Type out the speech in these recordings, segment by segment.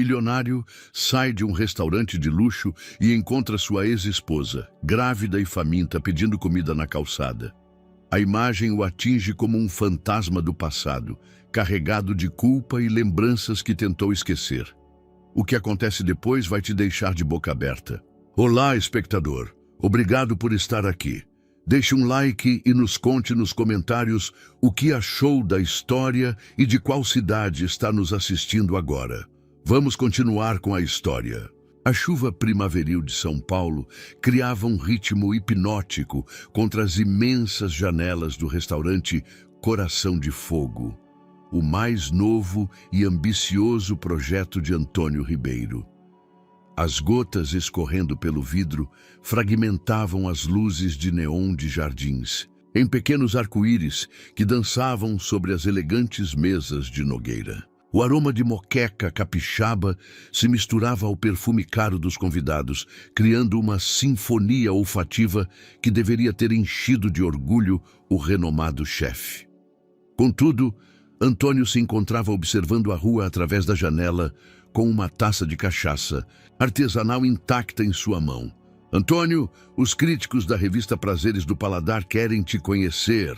milionário sai de um restaurante de luxo e encontra sua ex-esposa, grávida e faminta, pedindo comida na calçada. A imagem o atinge como um fantasma do passado, carregado de culpa e lembranças que tentou esquecer. O que acontece depois vai te deixar de boca aberta. Olá, espectador. Obrigado por estar aqui. Deixe um like e nos conte nos comentários o que achou da história e de qual cidade está nos assistindo agora. Vamos continuar com a história. A chuva primaveril de São Paulo criava um ritmo hipnótico contra as imensas janelas do restaurante Coração de Fogo, o mais novo e ambicioso projeto de Antônio Ribeiro. As gotas escorrendo pelo vidro fragmentavam as luzes de neon de jardins, em pequenos arco-íris que dançavam sobre as elegantes mesas de Nogueira. O aroma de moqueca capixaba se misturava ao perfume caro dos convidados, criando uma sinfonia olfativa que deveria ter enchido de orgulho o renomado chefe. Contudo, Antônio se encontrava observando a rua através da janela, com uma taça de cachaça, artesanal intacta em sua mão. Antônio, os críticos da revista Prazeres do Paladar querem te conhecer.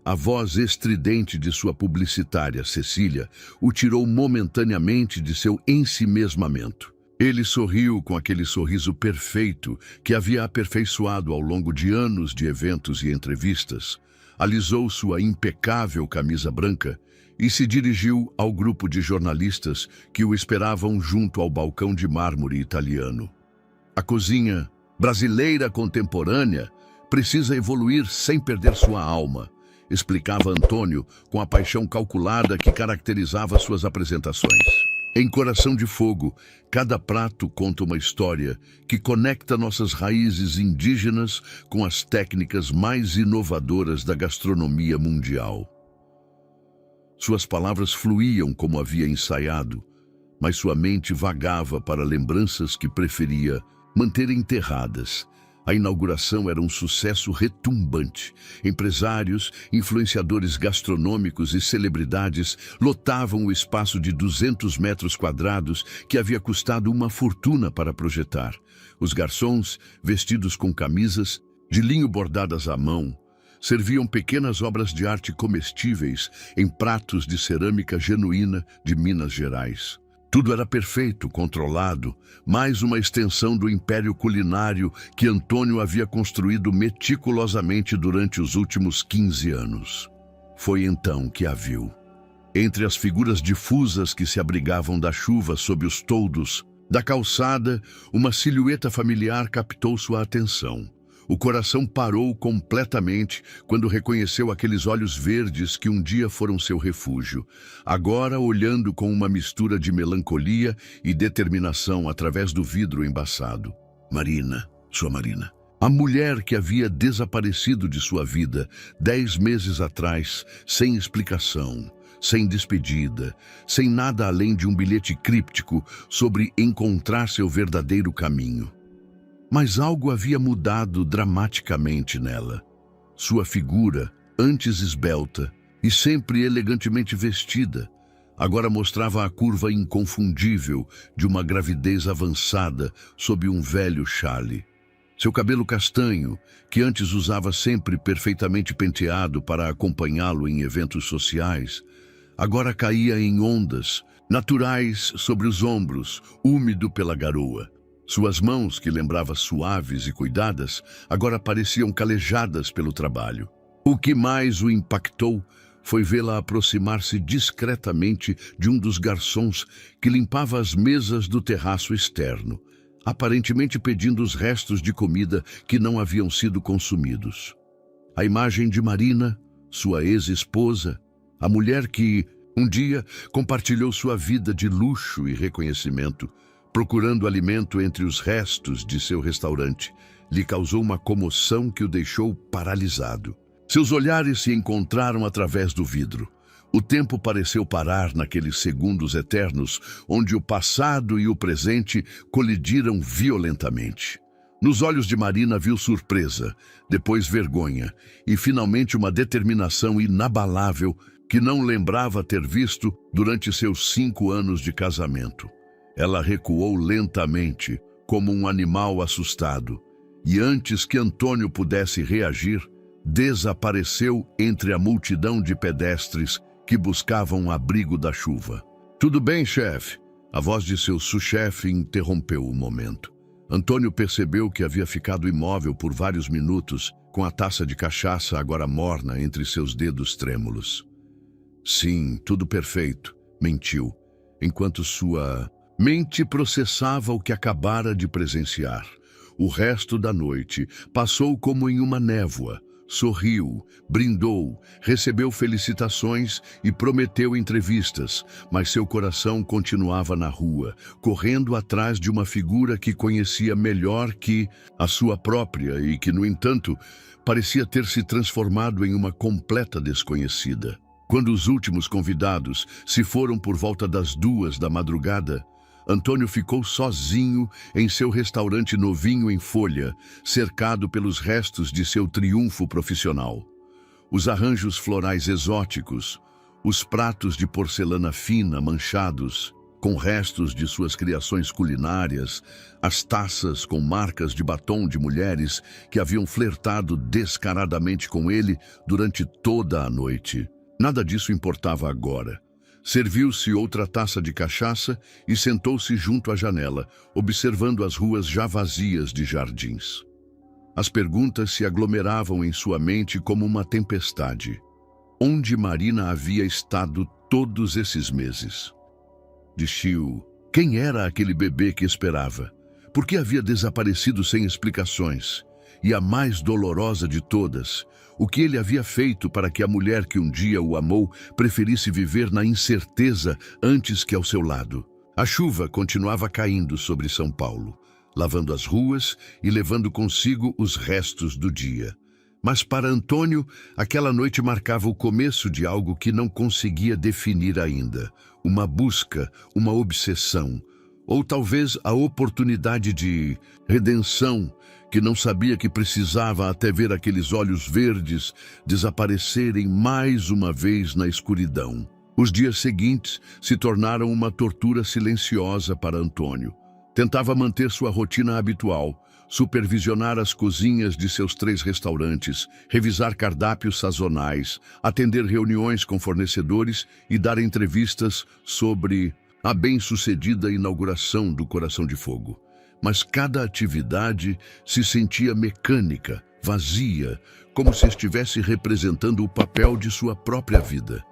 A voz estridente de sua publicitária, Cecília, o tirou momentaneamente de seu ensimesmamento. Ele sorriu com aquele sorriso perfeito que havia aperfeiçoado ao longo de anos de eventos e entrevistas, alisou sua impecável camisa branca e se dirigiu ao grupo de jornalistas que o esperavam junto ao balcão de mármore italiano. A cozinha brasileira contemporânea precisa evoluir sem perder sua alma, explicava Antônio com a paixão calculada que caracterizava suas apresentações. Em Coração de Fogo, cada prato conta uma história que conecta nossas raízes indígenas com as técnicas mais inovadoras da gastronomia mundial. Suas palavras fluíam como havia ensaiado, mas sua mente vagava para lembranças que preferia manter enterradas. A inauguração era um sucesso retumbante. Empresários, influenciadores gastronômicos e celebridades lotavam o espaço de 200 metros quadrados que havia custado uma fortuna para projetar. Os garçons, vestidos com camisas de linho bordadas à mão, serviam pequenas obras de arte comestíveis em pratos de cerâmica genuína de Minas Gerais. Tudo era perfeito, controlado, mais uma extensão do império culinário que Antônio havia construído meticulosamente durante os últimos 15 anos. Foi então que a viu. Entre as figuras difusas que se abrigavam da chuva sob os toldos da calçada, uma silhueta familiar captou sua atenção. O coração parou completamente quando reconheceu aqueles olhos verdes que um dia foram seu refúgio, agora olhando com uma mistura de melancolia e determinação através do vidro embaçado. Marina, sua Marina. A mulher que havia desaparecido de sua vida 10 meses atrás, sem explicação, sem despedida, sem nada além de um bilhete críptico sobre encontrar seu verdadeiro caminho. Mas algo havia mudado dramaticamente nela. Sua figura, antes esbelta e sempre elegantemente vestida, agora mostrava a curva inconfundível de uma gravidez avançada sob um velho chale. Seu cabelo castanho, que antes usava sempre perfeitamente penteado para acompanhá-lo em eventos sociais, agora caía em ondas, naturais sobre os ombros, úmido pela garoa. Suas mãos, que lembrava suaves e cuidadas, agora pareciam calejadas pelo trabalho. O que mais o impactou foi vê-la aproximar-se discretamente de um dos garçons que limpava as mesas do terraço externo, aparentemente pedindo os restos de comida que não haviam sido consumidos. A imagem de Marina, sua ex-esposa, a mulher que, um dia, compartilhou sua vida de luxo e reconhecimento, procurando alimento entre os restos de seu restaurante, lhe causou uma comoção que o deixou paralisado. Seus olhares se encontraram através do vidro. O tempo pareceu parar naqueles segundos eternos, onde o passado e o presente colidiram violentamente. Nos olhos de Marina viu surpresa, depois vergonha e finalmente uma determinação inabalável que não lembrava ter visto durante seus 5 anos de casamento. Ela recuou lentamente, como um animal assustado, e antes que Antônio pudesse reagir, desapareceu entre a multidão de pedestres que buscavam abrigo da chuva. "Tudo bem, chefe?" A voz de seu sous-chefe interrompeu o momento. Antônio percebeu que havia ficado imóvel por vários minutos, com a taça de cachaça agora morna entre seus dedos trêmulos. "Sim, tudo perfeito", mentiu, enquanto sua mente processava o que acabara de presenciar. O resto da noite passou como em uma névoa. Sorriu, brindou, recebeu felicitações e prometeu entrevistas, mas seu coração continuava na rua, correndo atrás de uma figura que conhecia melhor que a sua própria e que, no entanto, parecia ter se transformado em uma completa desconhecida. Quando os últimos convidados se foram por volta das 2 da madrugada, Antônio ficou sozinho em seu restaurante novinho em folha, cercado pelos restos de seu triunfo profissional. Os arranjos florais exóticos, os pratos de porcelana fina manchados, com restos de suas criações culinárias, as taças com marcas de batom de mulheres que haviam flertado descaradamente com ele durante toda a noite. Nada disso importava agora. Serviu-se outra taça de cachaça e sentou-se junto à janela, observando as ruas já vazias de jardins. As perguntas se aglomeravam em sua mente como uma tempestade. Onde Marina havia estado todos esses meses? Disse-o. Quem era aquele bebê que esperava? Por que havia desaparecido sem explicações? E a mais dolorosa de todas, o que ele havia feito para que a mulher que um dia o amou preferisse viver na incerteza antes que ao seu lado? A chuva continuava caindo sobre São Paulo, lavando as ruas e levando consigo os restos do dia. Mas para Antônio, aquela noite marcava o começo de algo que não conseguia definir ainda. Uma busca, uma obsessão, ou talvez a oportunidade de redenção que não sabia que precisava até ver aqueles olhos verdes desaparecerem mais uma vez na escuridão. Os dias seguintes se tornaram uma tortura silenciosa para Antônio. Tentava manter sua rotina habitual, supervisionar as cozinhas de seus 3 restaurantes, revisar cardápios sazonais, atender reuniões com fornecedores e dar entrevistas sobre a bem-sucedida inauguração do Coração de Fogo. Mas cada atividade se sentia mecânica, vazia, como se estivesse representando o papel de sua própria vida.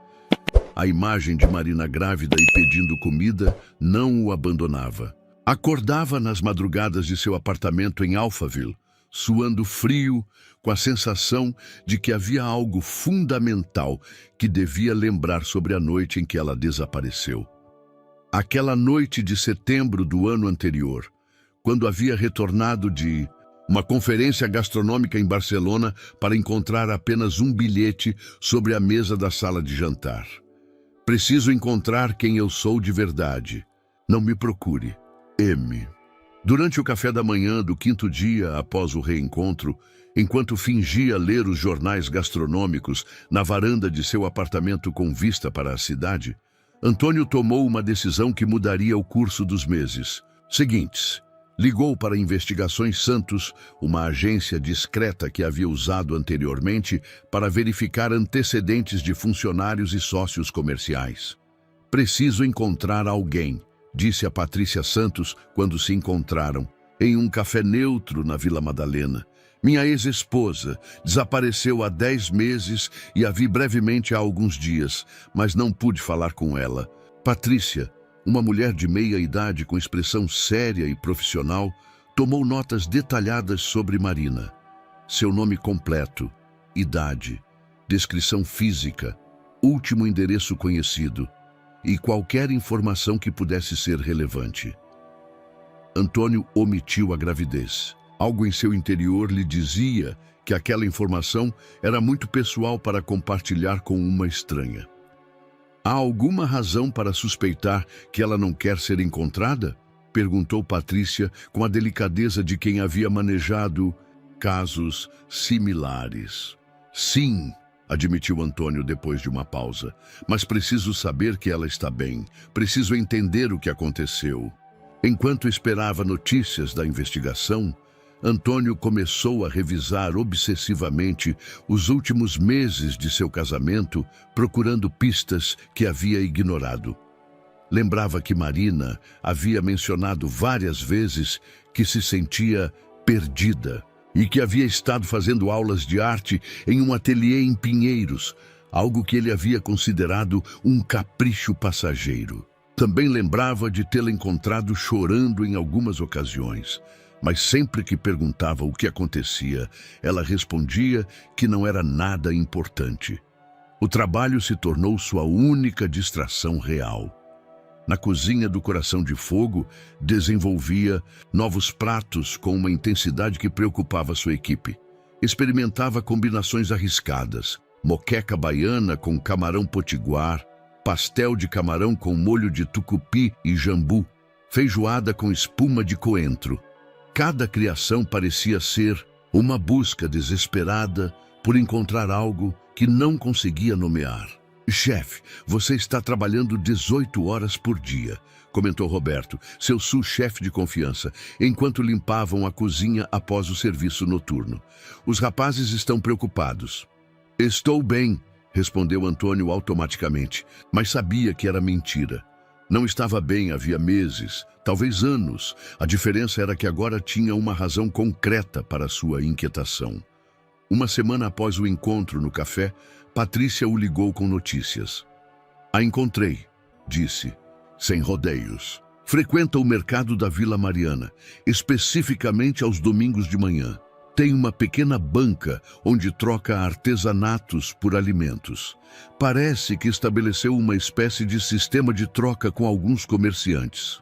A imagem de Marina grávida e pedindo comida não o abandonava. Acordava nas madrugadas de seu apartamento em Alphaville, suando frio, com a sensação de que havia algo fundamental que devia lembrar sobre a noite em que ela desapareceu. Aquela noite de setembro do ano anterior, quando havia retornado de uma conferência gastronômica em Barcelona para encontrar apenas um bilhete sobre a mesa da sala de jantar. "Preciso encontrar quem eu sou de verdade. Não me procure. M." Durante o café da manhã do 5º dia após o reencontro, enquanto fingia ler os jornais gastronômicos na varanda de seu apartamento com vista para a cidade, Antônio tomou uma decisão que mudaria o curso dos meses seguintes. Ligou para Investigações Santos, uma agência discreta que havia usado anteriormente para verificar antecedentes de funcionários e sócios comerciais. "Preciso encontrar alguém", disse a Patrícia Santos quando se encontraram, em um café neutro na Vila Madalena. "Minha ex-esposa desapareceu há 10 meses e a vi brevemente há alguns dias, mas não pude falar com ela. Patrícia", uma mulher de meia idade com expressão séria e profissional, tomou notas detalhadas sobre Marina. Seu nome completo, idade, descrição física, último endereço conhecido e qualquer informação que pudesse ser relevante. Antônio omitiu a gravidez. Algo em seu interior lhe dizia que aquela informação era muito pessoal para compartilhar com uma estranha. "Há alguma razão para suspeitar que ela não quer ser encontrada?" perguntou Patrícia com a delicadeza de quem havia manejado casos similares. "Sim", admitiu Antônio depois de uma pausa, "mas preciso saber que ela está bem. Preciso entender o que aconteceu." Enquanto esperava notícias da investigação, Antônio começou a revisar obsessivamente os últimos meses de seu casamento, procurando pistas que havia ignorado. Lembrava que Marina havia mencionado várias vezes que se sentia perdida e que havia estado fazendo aulas de arte em um ateliê em Pinheiros, algo que ele havia considerado um capricho passageiro. Também lembrava de tê-la encontrado chorando em algumas ocasiões, mas sempre que perguntava o que acontecia, ela respondia que não era nada importante. O trabalho se tornou sua única distração real. Na cozinha do Coração de Fogo, desenvolvia novos pratos com uma intensidade que preocupava sua equipe. Experimentava combinações arriscadas: moqueca baiana com camarão potiguar, pastel de camarão com molho de tucupi e jambu, feijoada com espuma de coentro. Cada criação parecia ser uma busca desesperada por encontrar algo que não conseguia nomear. "Chefe, você está trabalhando 18 horas por dia", comentou Roberto, seu sous-chefe de confiança, enquanto limpavam a cozinha após o serviço noturno. "Os rapazes estão preocupados." "Estou bem", respondeu Antônio automaticamente, mas sabia que era mentira. Não estava bem havia meses, talvez anos. A diferença era que agora tinha uma razão concreta para sua inquietação. Uma semana após o encontro no café, Patrícia o ligou com notícias. "A encontrei", disse, sem rodeios. "Frequenta o mercado da Vila Mariana, especificamente aos domingos de manhã. Tem uma pequena banca onde troca artesanatos por alimentos. Parece que estabeleceu uma espécie de sistema de troca com alguns comerciantes."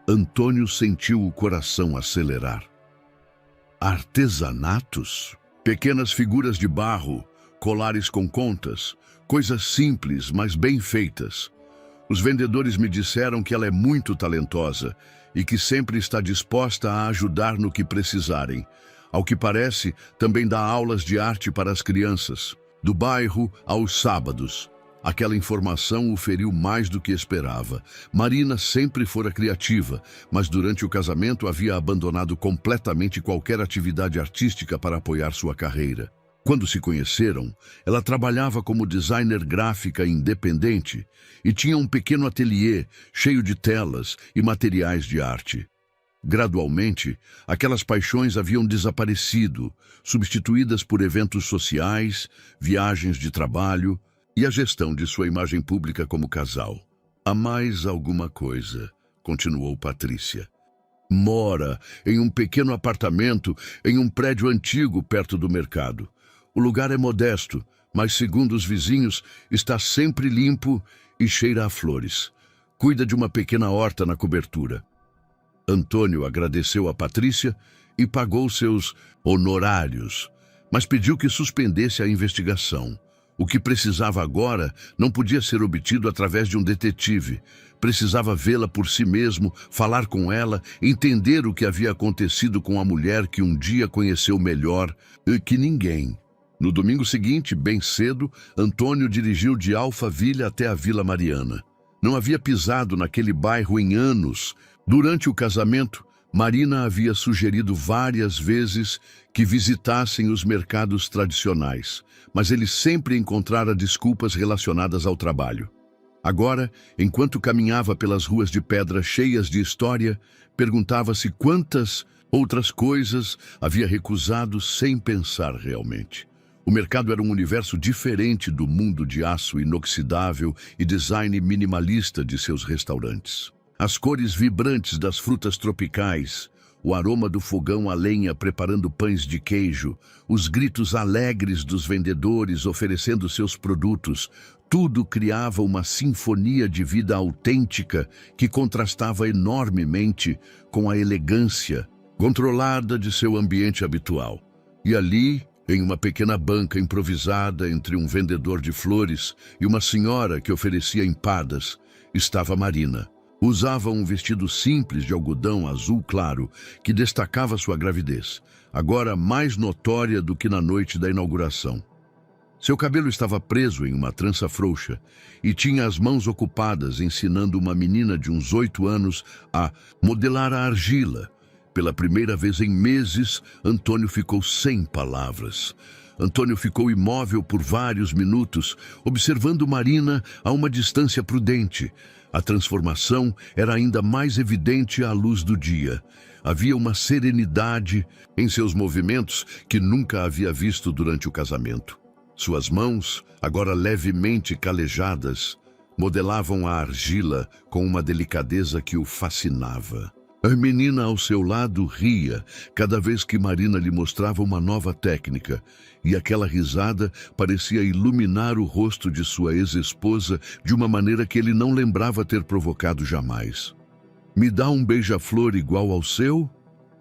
Antônio sentiu o coração acelerar. Artesanatos? Pequenas figuras de barro, colares com contas, coisas simples, mas bem feitas. Os vendedores me disseram que ela é muito talentosa e que sempre está disposta a ajudar no que precisarem. Ao que parece, também dá aulas de arte para as crianças, do bairro aos sábados. Aquela informação o feriu mais do que esperava. Marina sempre fora criativa, mas durante o casamento havia abandonado completamente qualquer atividade artística para apoiar sua carreira. Quando se conheceram, ela trabalhava como designer gráfica independente e tinha um pequeno ateliê cheio de telas e materiais de arte. Gradualmente, aquelas paixões haviam desaparecido, substituídas por eventos sociais, viagens de trabalho e a gestão de sua imagem pública como casal. "Há mais alguma coisa", continuou Patrícia. "Mora em um pequeno apartamento em um prédio antigo perto do mercado. O lugar é modesto, mas, segundo os vizinhos, está sempre limpo e cheira a flores. Cuida de uma pequena horta na cobertura." Antônio agradeceu a Patrícia e pagou seus honorários, mas pediu que suspendesse a investigação. O que precisava agora não podia ser obtido através de um detetive. Precisava vê-la por si mesmo, falar com ela, entender o que havia acontecido com a mulher que um dia conheceu melhor que ninguém. No domingo seguinte, bem cedo, Antônio dirigiu de Alphaville até a Vila Mariana. Não havia pisado naquele bairro em anos. Durante o casamento, Marina havia sugerido várias vezes que visitassem os mercados tradicionais, mas ele sempre encontrara desculpas relacionadas ao trabalho. Agora, enquanto caminhava pelas ruas de pedra cheias de história, perguntava-se quantas outras coisas havia recusado sem pensar realmente. O mercado era um universo diferente do mundo de aço inoxidável e design minimalista de seus restaurantes. As cores vibrantes das frutas tropicais, o aroma do fogão a lenha preparando pães de queijo, os gritos alegres dos vendedores oferecendo seus produtos, tudo criava uma sinfonia de vida autêntica que contrastava enormemente com a elegância controlada de seu ambiente habitual. E ali, em uma pequena banca improvisada entre um vendedor de flores e uma senhora que oferecia empadas, estava Marina. Usava um vestido simples de algodão azul claro que destacava sua gravidez, agora mais notória do que na noite da inauguração. Seu cabelo estava preso em uma trança frouxa e tinha as mãos ocupadas ensinando uma menina de uns 8 anos a modelar a argila. Pela primeira vez em meses, Antônio ficou sem palavras. Antônio ficou imóvel por vários minutos, observando Marina a uma distância prudente. A transformação era ainda mais evidente à luz do dia. Havia uma serenidade em seus movimentos que nunca havia visto durante o casamento. Suas mãos, agora levemente calejadas, modelavam a argila com uma delicadeza que o fascinava. A menina ao seu lado ria cada vez que Marina lhe mostrava uma nova técnica, e aquela risada parecia iluminar o rosto de sua ex-esposa de uma maneira que ele não lembrava ter provocado jamais. "Me dá um beija-flor igual ao seu?"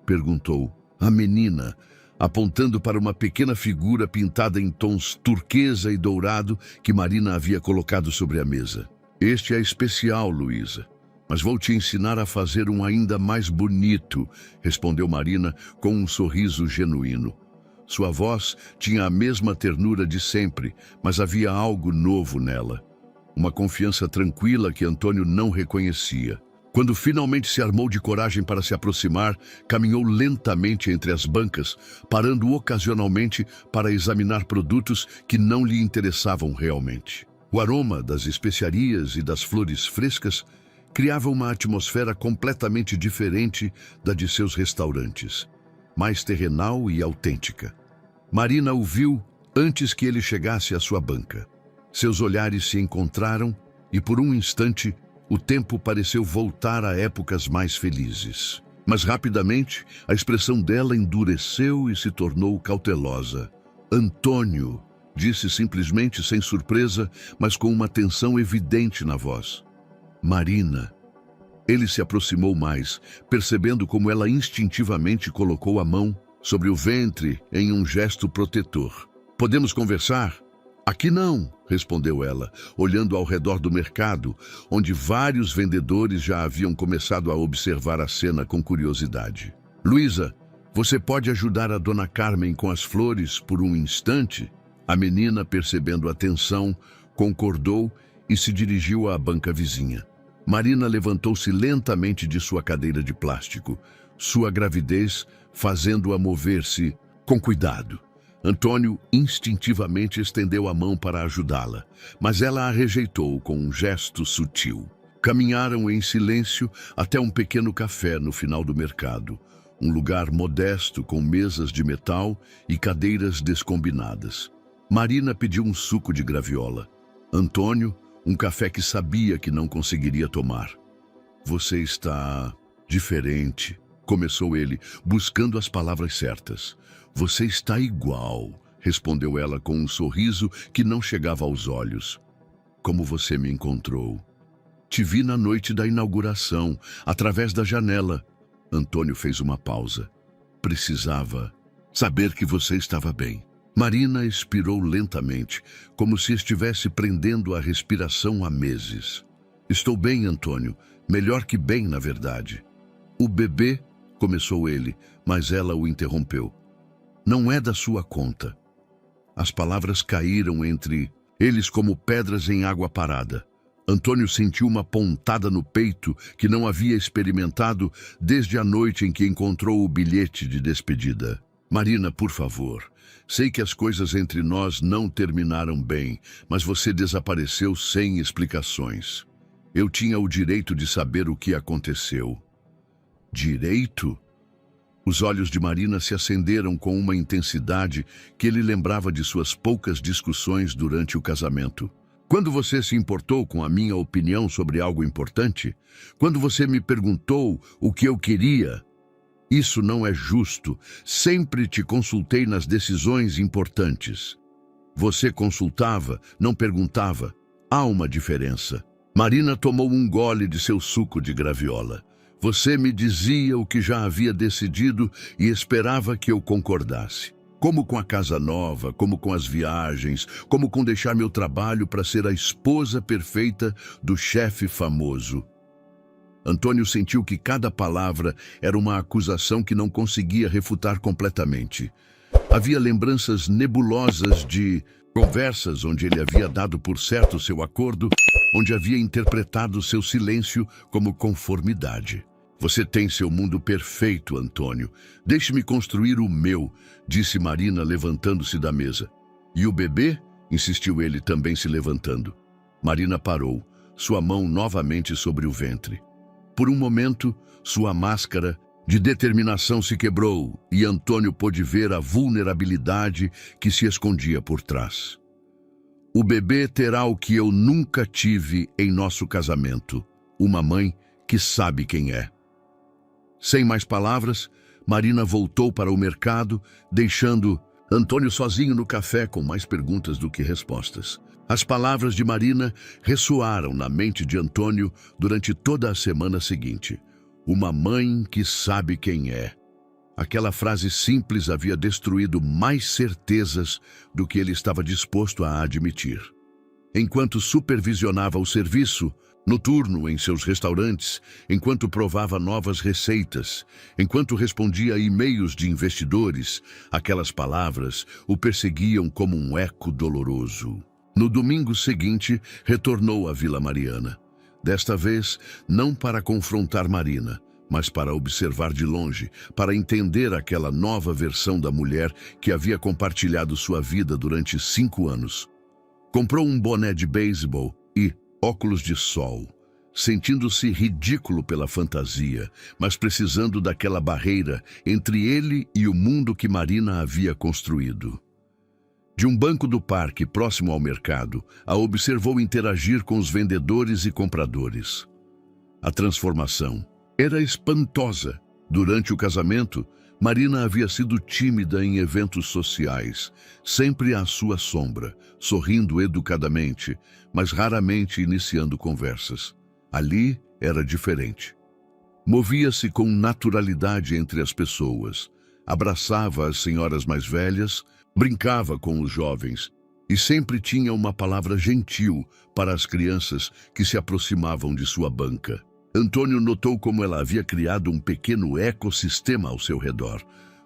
perguntou. A menina, apontando para uma pequena figura pintada em tons turquesa e dourado que Marina havia colocado sobre a mesa. "Este é especial, Luísa, mas vou te ensinar a fazer um ainda mais bonito", respondeu Marina com um sorriso genuíno. Sua voz tinha a mesma ternura de sempre, mas havia algo novo nela. Uma confiança tranquila que Antônio não reconhecia. Quando finalmente se armou de coragem para se aproximar, caminhou lentamente entre as bancas, parando ocasionalmente para examinar produtos que não lhe interessavam realmente. O aroma das especiarias e das flores frescas criava uma atmosfera completamente diferente da de seus restaurantes, mais terrenal e autêntica. Marina o viu antes que ele chegasse à sua banca. Seus olhares se encontraram e, por um instante, o tempo pareceu voltar a épocas mais felizes. Mas rapidamente, a expressão dela endureceu e se tornou cautelosa. "Antônio", disse simplesmente sem surpresa, mas com uma tensão evidente na voz. "Marina." Ele se aproximou mais, percebendo como ela instintivamente colocou a mão sobre o ventre em um gesto protetor. "Podemos conversar?" "Aqui não", respondeu ela, olhando ao redor do mercado, onde vários vendedores já haviam começado a observar a cena com curiosidade. "Luísa, você pode ajudar a Dona Carmen com as flores por um instante?" A menina, percebendo a tensão, concordou e se dirigiu à banca vizinha. Marina levantou-se lentamente de sua cadeira de plástico, sua gravidez fazendo-a mover-se com cuidado. Antônio instintivamente estendeu a mão para ajudá-la, mas ela a rejeitou com um gesto sutil. Caminharam em silêncio até um pequeno café no final do mercado, um lugar modesto com mesas de metal e cadeiras descombinadas. Marina pediu um suco de graviola. Antônio, um café que sabia que não conseguiria tomar. "Você está diferente", começou ele, buscando as palavras certas. "Você está igual", respondeu ela com um sorriso que não chegava aos olhos. "Como você me encontrou?" "Te vi na noite da inauguração, através da janela." Antônio fez uma pausa. "Precisava saber que você estava bem." Marina expirou lentamente, como se estivesse prendendo a respiração há meses. "Estou bem, Antônio. Melhor que bem, na verdade." "O bebê", começou ele, mas ela o interrompeu. "Não é da sua conta." As palavras caíram entre eles como pedras em água parada. Antônio sentiu uma pontada no peito que não havia experimentado desde a noite em que encontrou o bilhete de despedida. "Marina, por favor. Sei que as coisas entre nós não terminaram bem, mas você desapareceu sem explicações. Eu tinha o direito de saber o que aconteceu." "Direito?" Os olhos de Marina se acenderam com uma intensidade que ele lembrava de suas poucas discussões durante o casamento. "Quando você se importou com a minha opinião sobre algo importante? Quando você me perguntou o que eu queria? Isso não é justo. Sempre te consultei nas decisões importantes." "Você consultava, não perguntava. Há uma diferença." Marina tomou um gole de seu suco de graviola. "Você me dizia o que já havia decidido e esperava que eu concordasse. Como com a casa nova, como com as viagens, como com deixar meu trabalho para ser a esposa perfeita do chefe famoso." Antônio sentiu que cada palavra era uma acusação que não conseguia refutar completamente. Havia lembranças nebulosas de Conversas onde ele havia dado por certo seu acordo, onde havia interpretado seu silêncio como conformidade. Você tem seu mundo perfeito, Antônio. Deixe-me construir o meu, disse Marina, levantando-se da mesa. E o bebê? Insistiu ele, também se levantando. Marina parou, sua mão novamente sobre o ventre. Por um momento, sua máscara de determinação se quebrou e Antônio pôde ver a vulnerabilidade que se escondia por trás. O bebê terá o que eu nunca tive em nosso casamento, uma mãe que sabe quem é. Sem mais palavras, Marina voltou para o mercado, deixando Antônio sozinho no café com mais perguntas do que respostas. As palavras de Marina ressoaram na mente de Antônio durante toda a semana seguinte. Uma mãe que sabe quem é. Aquela frase simples havia destruído mais certezas do que ele estava disposto a admitir. Enquanto supervisionava o serviço noturno em seus restaurantes, enquanto provava novas receitas, enquanto respondia a e-mails de investidores, aquelas palavras o perseguiam como um eco doloroso. No domingo seguinte, retornou à Vila Mariana. Desta vez, não para confrontar Marina, mas para observar de longe, para entender aquela nova versão da mulher que havia compartilhado sua vida durante 5 anos. Comprou um boné de beisebol e óculos de sol, sentindo-se ridículo pela fantasia, mas precisando daquela barreira entre ele e o mundo que Marina havia construído. De um banco do parque próximo ao mercado, a observou interagir com os vendedores e compradores. A transformação era espantosa. Durante o casamento, Marina havia sido tímida em eventos sociais, sempre à sua sombra, sorrindo educadamente, mas raramente iniciando conversas. Ali era diferente. Movia-se com naturalidade entre as pessoas, abraçava as senhoras mais velhas, brincava com os jovens e sempre tinha uma palavra gentil para as crianças que se aproximavam de sua banca. Antônio notou como ela havia criado um pequeno ecossistema ao seu redor.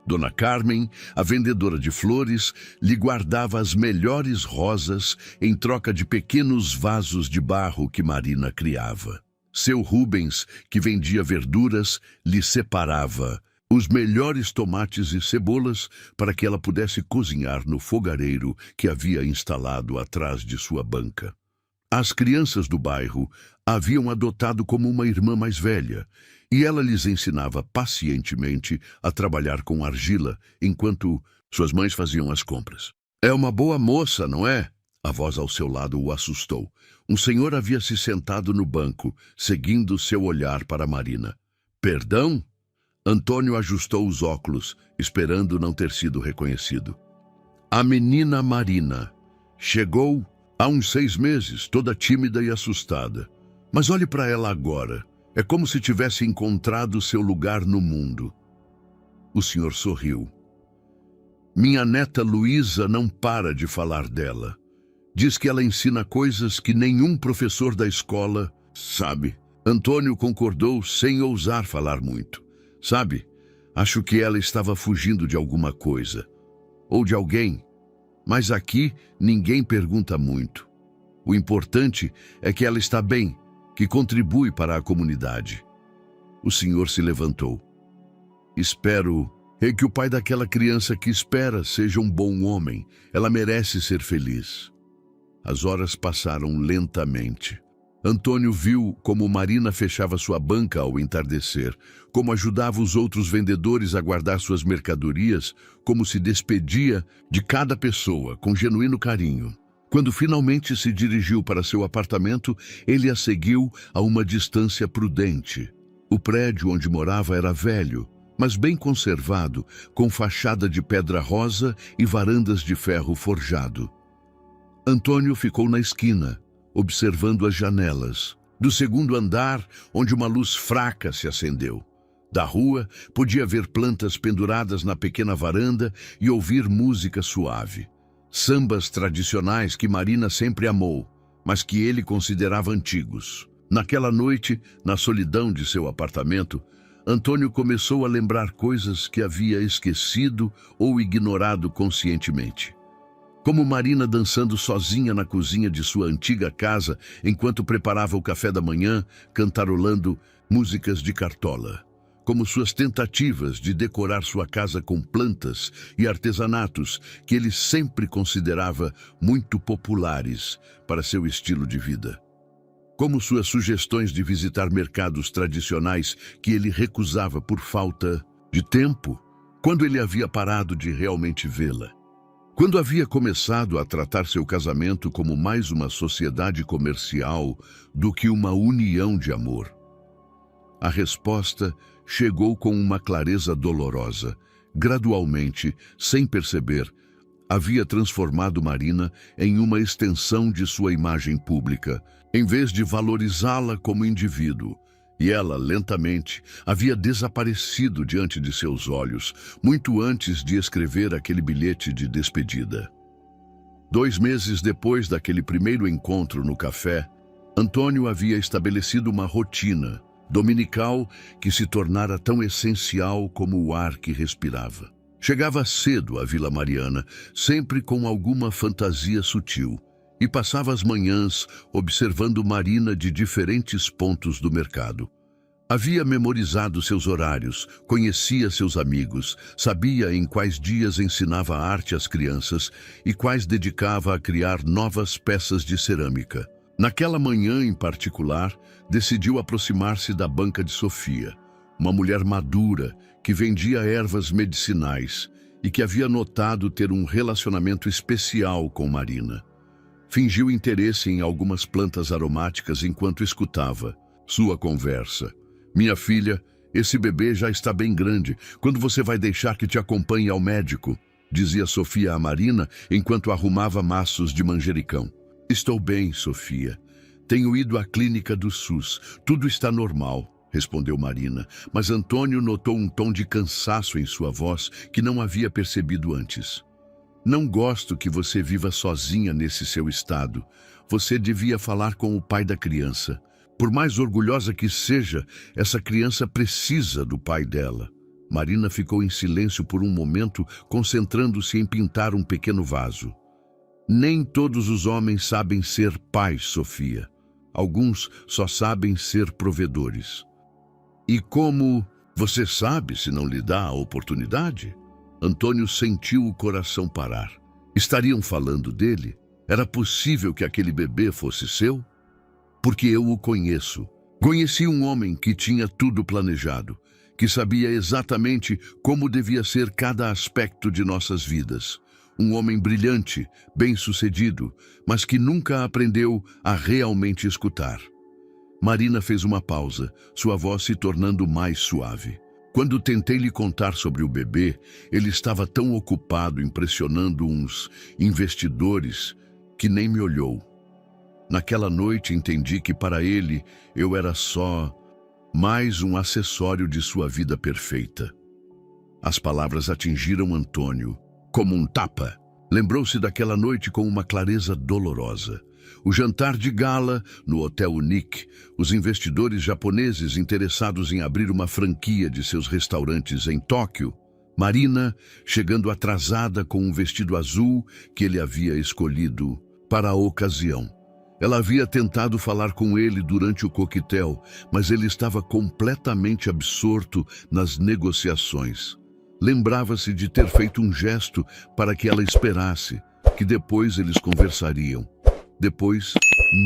Dona Carmen, a vendedora de flores, lhe guardava as melhores rosas em troca de pequenos vasos de barro que Marina criava. Seu Rubens, que vendia verduras, lhe separava os melhores tomates e cebolas para que ela pudesse cozinhar no fogareiro que havia instalado atrás de sua banca. As crianças do bairro a haviam adotado como uma irmã mais velha, e ela lhes ensinava pacientemente a trabalhar com argila, enquanto suas mães faziam as compras. "É uma boa moça, não é?" A voz ao seu lado o assustou. Um senhor havia se sentado no banco, seguindo seu olhar para Marina. "Perdão?" Antônio ajustou os óculos, esperando não ter sido reconhecido. "A menina Marina. Chegou há uns 6 meses, toda tímida e assustada. Mas olhe para ela agora. É como se tivesse encontrado seu lugar no mundo." O senhor sorriu. "Minha neta Luísa não para de falar dela. Diz que ela ensina coisas que nenhum professor da escola sabe." Antônio concordou sem ousar falar muito. "Sabe, acho que ela estava fugindo de alguma coisa. Ou de alguém. Mas aqui ninguém pergunta muito. O importante é que ela está bem, que contribui para a comunidade." O senhor se levantou. "Espero que o pai daquela criança que espera seja um bom homem. Ela merece ser feliz." As horas passaram lentamente. Antônio viu como Marina fechava sua banca ao entardecer, como ajudava os outros vendedores a guardar suas mercadorias, como se despedia de cada pessoa com genuíno carinho. Quando finalmente se dirigiu para seu apartamento, ele a seguiu a uma distância prudente. O prédio onde morava era velho, mas bem conservado, com fachada de pedra rosa e varandas de ferro forjado. Antônio ficou na esquina, observando as janelas. Do segundo andar, onde uma luz fraca se acendeu. Da rua, podia ver plantas penduradas na pequena varanda e ouvir música suave. Sambas tradicionais que Marina sempre amou, mas que ele considerava antigos. Naquela noite, na solidão de seu apartamento, Antônio começou a lembrar coisas que havia esquecido ou ignorado conscientemente. Como Marina dançando sozinha na cozinha de sua antiga casa enquanto preparava o café da manhã, cantarolando músicas de Cartola. Como suas tentativas de decorar sua casa com plantas e artesanatos que ele sempre considerava muito populares para seu estilo de vida. Como suas sugestões de visitar mercados tradicionais que ele recusava por falta de tempo, quando ele havia parado de realmente vê-la. Quando havia começado a tratar seu casamento como mais uma sociedade comercial do que uma união de amor. A resposta chegou com uma clareza dolorosa. Gradualmente, sem perceber, havia transformado Marina em uma extensão de sua imagem pública, em vez de valorizá-la como indivíduo. E ela, lentamente, havia desaparecido diante de seus olhos, muito antes de escrever aquele bilhete de despedida. 2 meses depois daquele primeiro encontro no café, Antônio havia estabelecido uma rotina dominical que se tornara tão essencial como o ar que respirava. Chegava cedo à Vila Mariana, sempre com alguma fantasia sutil, e passava as manhãs observando Marina de diferentes pontos do mercado. Havia memorizado seus horários, conhecia seus amigos, sabia em quais dias ensinava arte às crianças e quais dedicava a criar novas peças de cerâmica. Naquela manhã em particular, decidiu aproximar-se da banca de Sofia, uma mulher madura que vendia ervas medicinais e que havia notado ter um relacionamento especial com Marina. Fingiu interesse em algumas plantas aromáticas enquanto escutava sua conversa. Minha filha, esse bebê já está bem grande. Quando você vai deixar que te acompanhe ao médico? Dizia Sofia a Marina enquanto arrumava maços de manjericão. Estou bem, Sofia. Tenho ido à clínica do SUS. Tudo está normal, respondeu Marina, mas Antônio notou um tom de cansaço em sua voz que não havia percebido antes. Não gosto que você viva sozinha nesse seu estado. Você devia falar com o pai da criança. Por mais orgulhosa que seja, essa criança precisa do pai dela. Marina ficou em silêncio por um momento, concentrando-se em pintar um pequeno vaso. Nem todos os homens sabem ser pais, Sofia. Alguns só sabem ser provedores. E como você sabe se não lhe dá a oportunidade? Antônio sentiu o coração parar. Estariam falando dele? Era possível que aquele bebê fosse seu? Porque eu o conheço. Conheci um homem que tinha tudo planejado, que sabia exatamente como devia ser cada aspecto de nossas vidas. Um homem brilhante, bem-sucedido, mas que nunca aprendeu a realmente escutar. Marina fez uma pausa, sua voz se tornando mais suave. Quando tentei lhe contar sobre o bebê, ele estava tão ocupado impressionando uns investidores que nem me olhou. Naquela noite entendi que para ele eu era só mais um acessório de sua vida perfeita. As palavras atingiram Antônio como um tapa. Lembrou-se daquela noite com uma clareza dolorosa. O jantar de gala no Hotel Unique, os investidores japoneses interessados em abrir uma franquia de seus restaurantes em Tóquio, Marina chegando atrasada com um vestido azul que ele havia escolhido para a ocasião. Ela havia tentado falar com ele durante o coquetel, mas ele estava completamente absorto nas negociações. Lembrava-se de ter feito um gesto para que ela esperasse, que depois eles conversariam. Depois,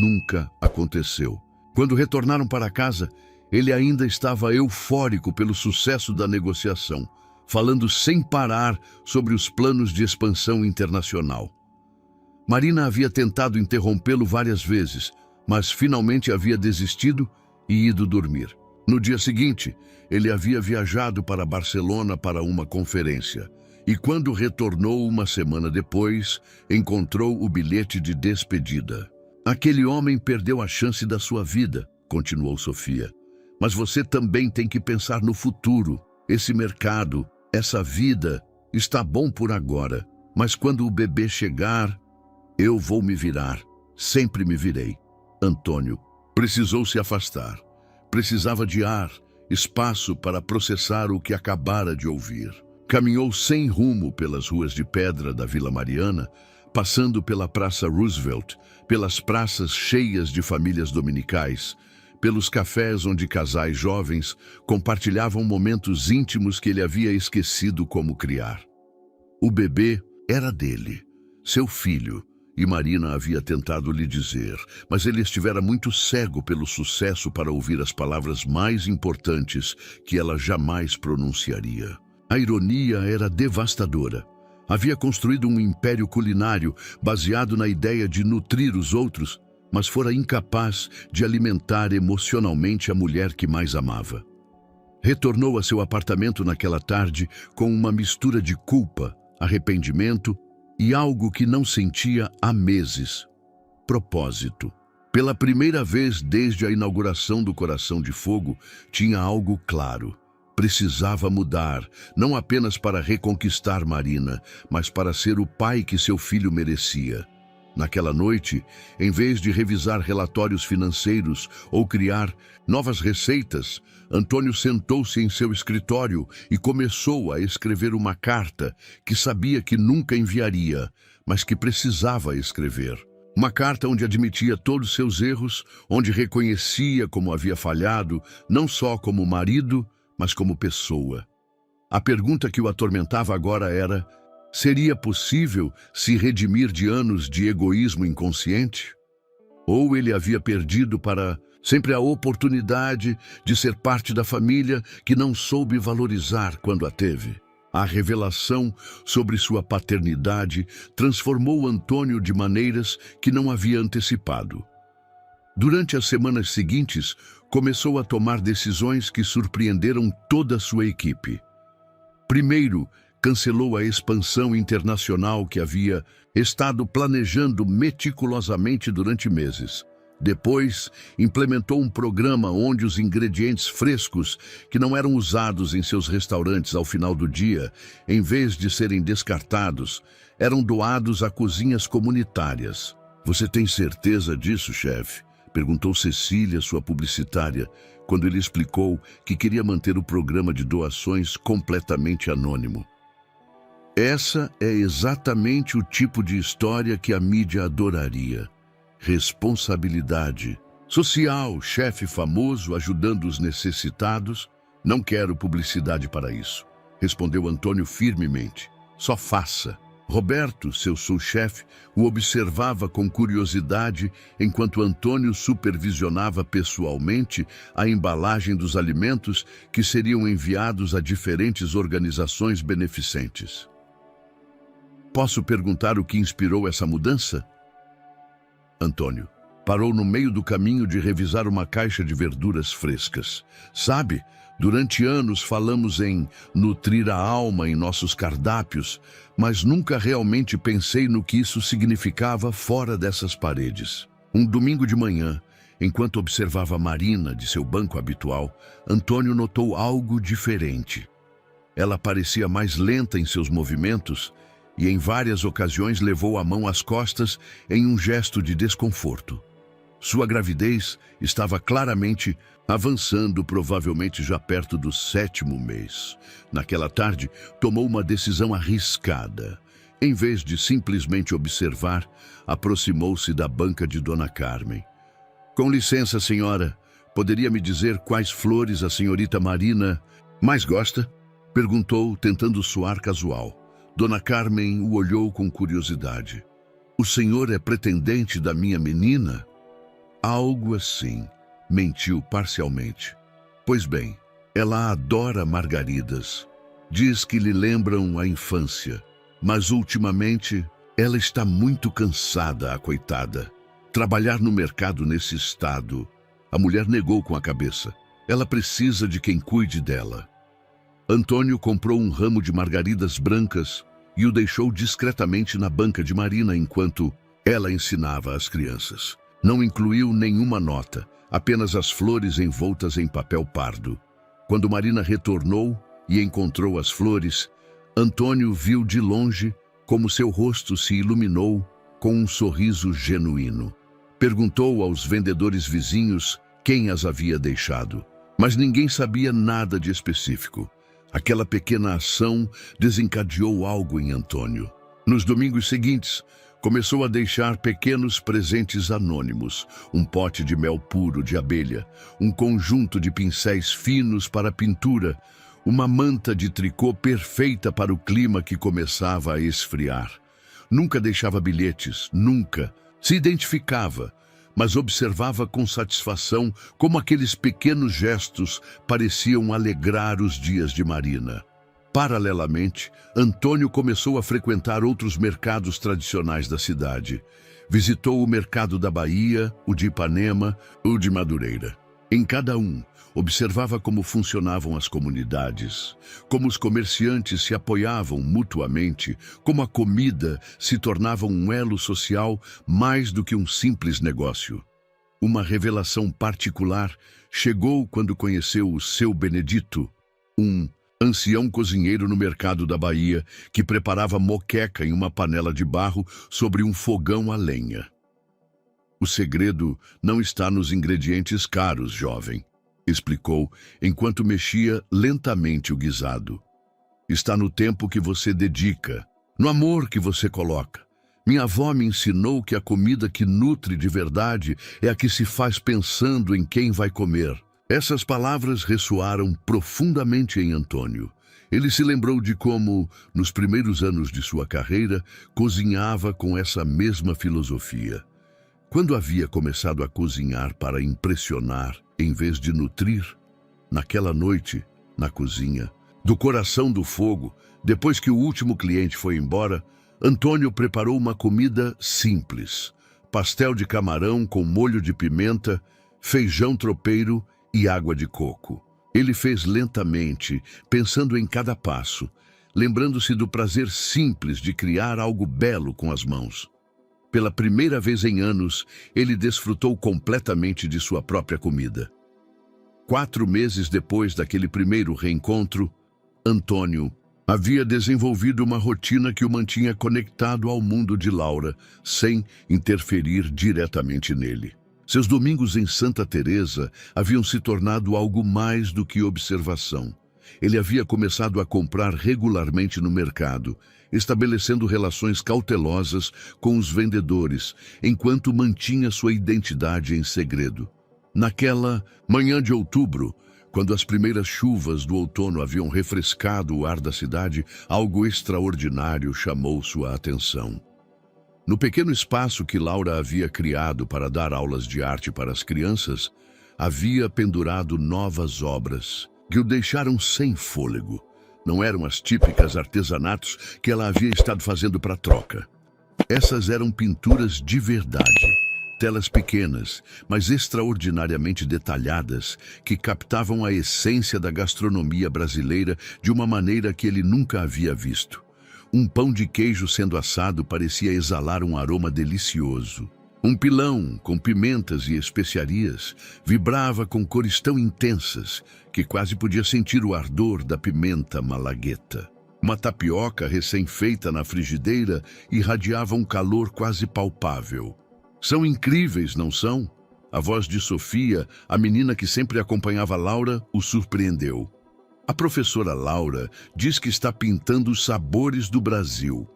nunca aconteceu. Quando retornaram para casa, ele ainda estava eufórico pelo sucesso da negociação, falando sem parar sobre os planos de expansão internacional. Marina havia tentado interrompê-lo várias vezes, mas finalmente havia desistido e ido dormir. No dia seguinte, ele havia viajado para Barcelona para uma conferência. E quando retornou uma semana depois, encontrou o bilhete de despedida. Aquele homem perdeu a chance da sua vida, continuou Sofia. Mas você também tem que pensar no futuro. Esse mercado, essa vida, está bom por agora. Mas quando o bebê chegar, eu vou me virar. Sempre me virei. Antônio precisou se afastar. Precisava de ar, espaço para processar o que acabara de ouvir. Caminhou sem rumo pelas ruas de pedra da Vila Mariana, Passando pela Praça Roosevelt, pelas praças cheias de famílias dominicais, pelos cafés onde casais jovens compartilhavam momentos íntimos que ele havia esquecido como criar. O bebê era dele, seu filho, e Marina havia tentado lhe dizer, mas ele estivera muito cego pelo sucesso para ouvir as palavras mais importantes que ela jamais pronunciaria. A ironia era devastadora. Havia construído um império culinário baseado na ideia de nutrir os outros, mas fora incapaz de alimentar emocionalmente a mulher que mais amava. Retornou a seu apartamento naquela tarde com uma mistura de culpa, arrependimento e algo que não sentia há meses: propósito. Pela primeira vez desde a inauguração do Coração de Fogo, tinha algo claro. Precisava mudar, não apenas para reconquistar Marina, mas para ser o pai que seu filho merecia. Naquela noite, em vez de revisar relatórios financeiros ou criar novas receitas, Antônio sentou-se em seu escritório e começou a escrever uma carta que sabia que nunca enviaria, mas que precisava escrever. Uma carta onde admitia todos seus erros, onde reconhecia como havia falhado, não só como marido, mas como pessoa. A pergunta que o atormentava agora era: seria possível se redimir de anos de egoísmo inconsciente? Ou ele havia perdido para sempre a oportunidade de ser parte da família que não soube valorizar quando a teve? A revelação sobre sua paternidade transformou Antônio de maneiras que não havia antecipado. Durante as semanas seguintes, começou a tomar decisões que surpreenderam toda a sua equipe. Primeiro, cancelou a expansão internacional que havia estado planejando meticulosamente durante meses. Depois, implementou um programa onde os ingredientes frescos, que não eram usados em seus restaurantes ao final do dia, em vez de serem descartados, eram doados a cozinhas comunitárias. "Você tem certeza disso, chefe?" perguntou Cecília, sua publicitária, quando ele explicou que queria manter o programa de doações completamente anônimo. Essa é exatamente o tipo de história que a mídia adoraria. Responsabilidade social, chefe famoso ajudando os necessitados. "Não quero publicidade para isso", respondeu Antônio firmemente. "Só faça." Roberto, seu sous-chefe, o observava com curiosidade enquanto Antônio supervisionava pessoalmente a embalagem dos alimentos que seriam enviados a diferentes organizações beneficentes. "Posso perguntar o que inspirou essa mudança?" Antônio parou no meio do caminho de revisar uma caixa de verduras frescas. "Sabe, durante anos falamos em nutrir a alma em nossos cardápios, mas nunca realmente pensei no que isso significava fora dessas paredes." Um domingo de manhã, enquanto observava Marina de seu banco habitual, Antônio notou algo diferente. Ela parecia mais lenta em seus movimentos e em várias ocasiões levou a mão às costas em um gesto de desconforto. Sua gravidez estava claramente avançando, provavelmente já perto do 7º mês. Naquela tarde, tomou uma decisão arriscada. Em vez de simplesmente observar, aproximou-se da banca de Dona Carmen. "Com licença, senhora, poderia me dizer quais flores a senhorita Marina mais gosta?" perguntou, tentando soar casual. Dona Carmen o olhou com curiosidade. "O senhor é pretendente da minha menina?" "Algo assim", mentiu parcialmente. "Pois bem, ela adora margaridas. Diz que lhe lembram a infância, mas ultimamente ela está muito cansada, a coitada. Trabalhar no mercado nesse estado." A mulher negou com a cabeça. "Ela precisa de quem cuide dela." Antônio comprou um ramo de margaridas brancas e o deixou discretamente na banca de Marina enquanto ela ensinava às crianças. Não incluiu nenhuma nota, apenas as flores envoltas em papel pardo. Quando Marina retornou e encontrou as flores, Antônio viu de longe como seu rosto se iluminou com um sorriso genuíno. Perguntou aos vendedores vizinhos quem as havia deixado, mas ninguém sabia nada de específico. Aquela pequena ação desencadeou algo em Antônio. Nos domingos seguintes, Começou a deixar pequenos presentes anônimos, um pote de mel puro de abelha, um conjunto de pincéis finos para pintura, uma manta de tricô perfeita para o clima que começava a esfriar. Nunca deixava bilhetes, nunca. Se identificava, mas observava com satisfação como aqueles pequenos gestos pareciam alegrar os dias de Marina. Paralelamente, Antônio começou a frequentar outros mercados tradicionais da cidade. Visitou o mercado da Bahia, o de Ipanema, o de Madureira. Em cada um, observava como funcionavam as comunidades, como os comerciantes se apoiavam mutuamente, como a comida se tornava um elo social mais do que um simples negócio. Uma revelação particular chegou quando conheceu o seu Benedito, um ancião cozinheiro no mercado da Bahia que preparava moqueca em uma panela de barro sobre um fogão a lenha. O segredo não está nos ingredientes caros, jovem, explicou enquanto mexia lentamente o guisado. Está no tempo que você dedica, no amor que você coloca. Minha avó me ensinou que a comida que nutre de verdade é a que se faz pensando em quem vai comer. Essas palavras ressoaram profundamente em Antônio. Ele se lembrou de como, nos primeiros anos de sua carreira, cozinhava com essa mesma filosofia. Quando havia começado a cozinhar para impressionar, em vez de nutrir, naquela noite, na cozinha, do coração do fogo, depois que o último cliente foi embora, Antônio preparou uma comida simples: pastel de camarão com molho de pimenta, feijão tropeiro e água de coco. Ele fez lentamente, pensando em cada passo, lembrando-se do prazer simples de criar algo belo com as mãos. Pela primeira vez em anos, ele desfrutou completamente de sua própria comida. 4 meses depois daquele primeiro reencontro, Antônio havia desenvolvido uma rotina que o mantinha conectado ao mundo de Laura, sem interferir diretamente nele. Seus domingos em Santa Teresa haviam se tornado algo mais do que observação. Ele havia começado a comprar regularmente no mercado, estabelecendo relações cautelosas com os vendedores, enquanto mantinha sua identidade em segredo. Naquela manhã de outubro, quando as primeiras chuvas do outono haviam refrescado o ar da cidade, algo extraordinário chamou sua atenção. No pequeno espaço que Laura havia criado para dar aulas de arte para as crianças, havia pendurado novas obras que o deixaram sem fôlego. Não eram as típicas artesanatos que ela havia estado fazendo para troca. Essas eram pinturas de verdade, telas pequenas, mas extraordinariamente detalhadas, que captavam a essência da gastronomia brasileira de uma maneira que ele nunca havia visto. Um pão de queijo sendo assado parecia exalar um aroma delicioso. Um pilão, com pimentas e especiarias, vibrava com cores tão intensas que quase podia sentir o ardor da pimenta malagueta. Uma tapioca recém-feita na frigideira irradiava um calor quase palpável. São incríveis, não são? A voz de Sofia, a menina que sempre acompanhava Laura, o surpreendeu. A professora Laura diz que está pintando os sabores do Brasil.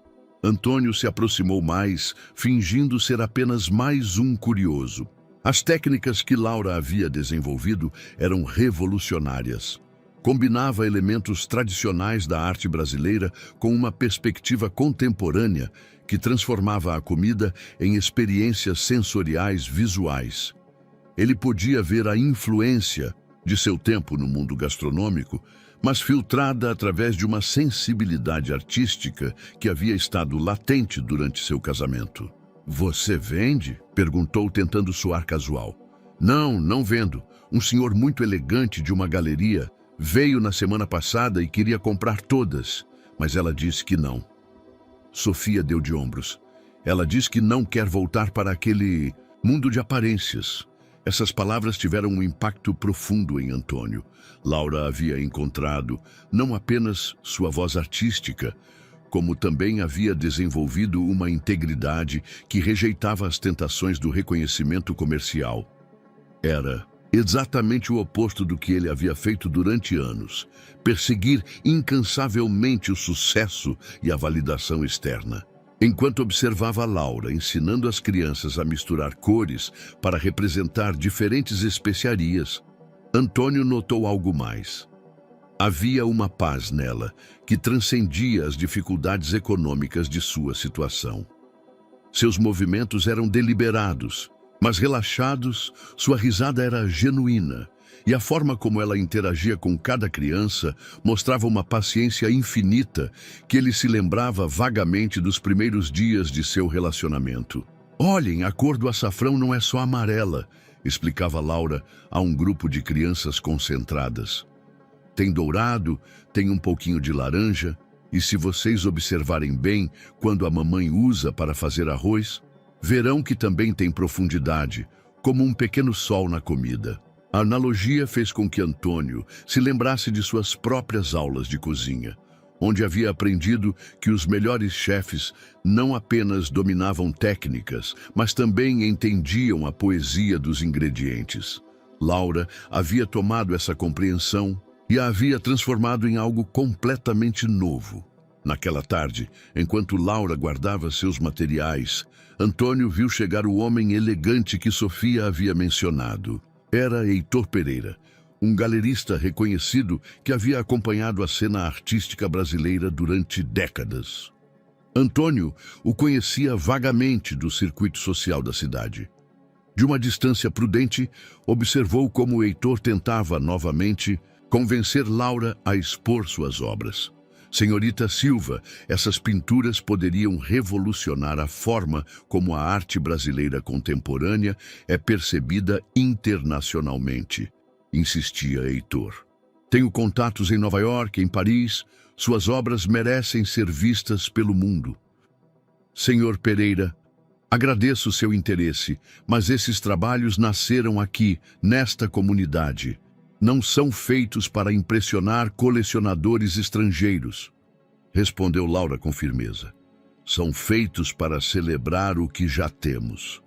Antônio se aproximou mais, fingindo ser apenas mais um curioso. As técnicas que Laura havia desenvolvido eram revolucionárias. Combinava elementos tradicionais da arte brasileira com uma perspectiva contemporânea que transformava a comida em experiências sensoriais visuais. Ele podia ver a influência de seu tempo no mundo gastronômico, mas filtrada através de uma sensibilidade artística que havia estado latente durante seu casamento. "Você vende?" perguntou, tentando soar casual. Não vendo. Um senhor muito elegante de uma galeria veio na semana passada e queria comprar todas, mas ela disse que não." Sofia deu de ombros. Ela diz que não quer voltar para aquele mundo de aparências. Essas palavras tiveram um impacto profundo em Antônio. Laura havia encontrado não apenas sua voz artística, como também havia desenvolvido uma integridade que rejeitava as tentações do reconhecimento comercial. Era exatamente o oposto do que ele havia feito durante anos: perseguir incansavelmente o sucesso e a validação externa. Enquanto observava Laura ensinando as crianças a misturar cores para representar diferentes especiarias, Antônio notou algo mais. Havia uma paz nela que transcendia as dificuldades econômicas de sua situação. Seus movimentos eram deliberados, mas relaxados, sua risada era genuína, e a forma como ela interagia com cada criança mostrava uma paciência infinita que ele se lembrava vagamente dos primeiros dias de seu relacionamento. "Olhem, a cor do açafrão não é só amarela", explicava Laura a um grupo de crianças concentradas. "Tem dourado, tem um pouquinho de laranja, e se vocês observarem bem, quando a mamãe usa para fazer arroz, verão que também tem profundidade, como um pequeno sol na comida." A analogia fez com que Antônio se lembrasse de suas próprias aulas de cozinha, onde havia aprendido que os melhores chefes não apenas dominavam técnicas, mas também entendiam a poesia dos ingredientes. Laura havia tomado essa compreensão e a havia transformado em algo completamente novo. Naquela tarde, enquanto Laura guardava seus materiais, Antônio viu chegar o homem elegante que Sofia havia mencionado. Era Heitor Pereira, um galerista reconhecido que havia acompanhado a cena artística brasileira durante décadas. Antônio o conhecia vagamente do circuito social da cidade. De uma distância prudente, observou como Heitor tentava novamente convencer Laura a expor suas obras. "Senhorita Silva, essas pinturas poderiam revolucionar a forma como a arte brasileira contemporânea é percebida internacionalmente", insistia Heitor. "Tenho contatos em Nova York, em Paris. Suas obras merecem ser vistas pelo mundo." "Senhor Pereira, agradeço seu interesse, mas esses trabalhos nasceram aqui, nesta comunidade. Não são feitos para impressionar colecionadores estrangeiros", respondeu Laura com firmeza. "São feitos para celebrar o que já temos."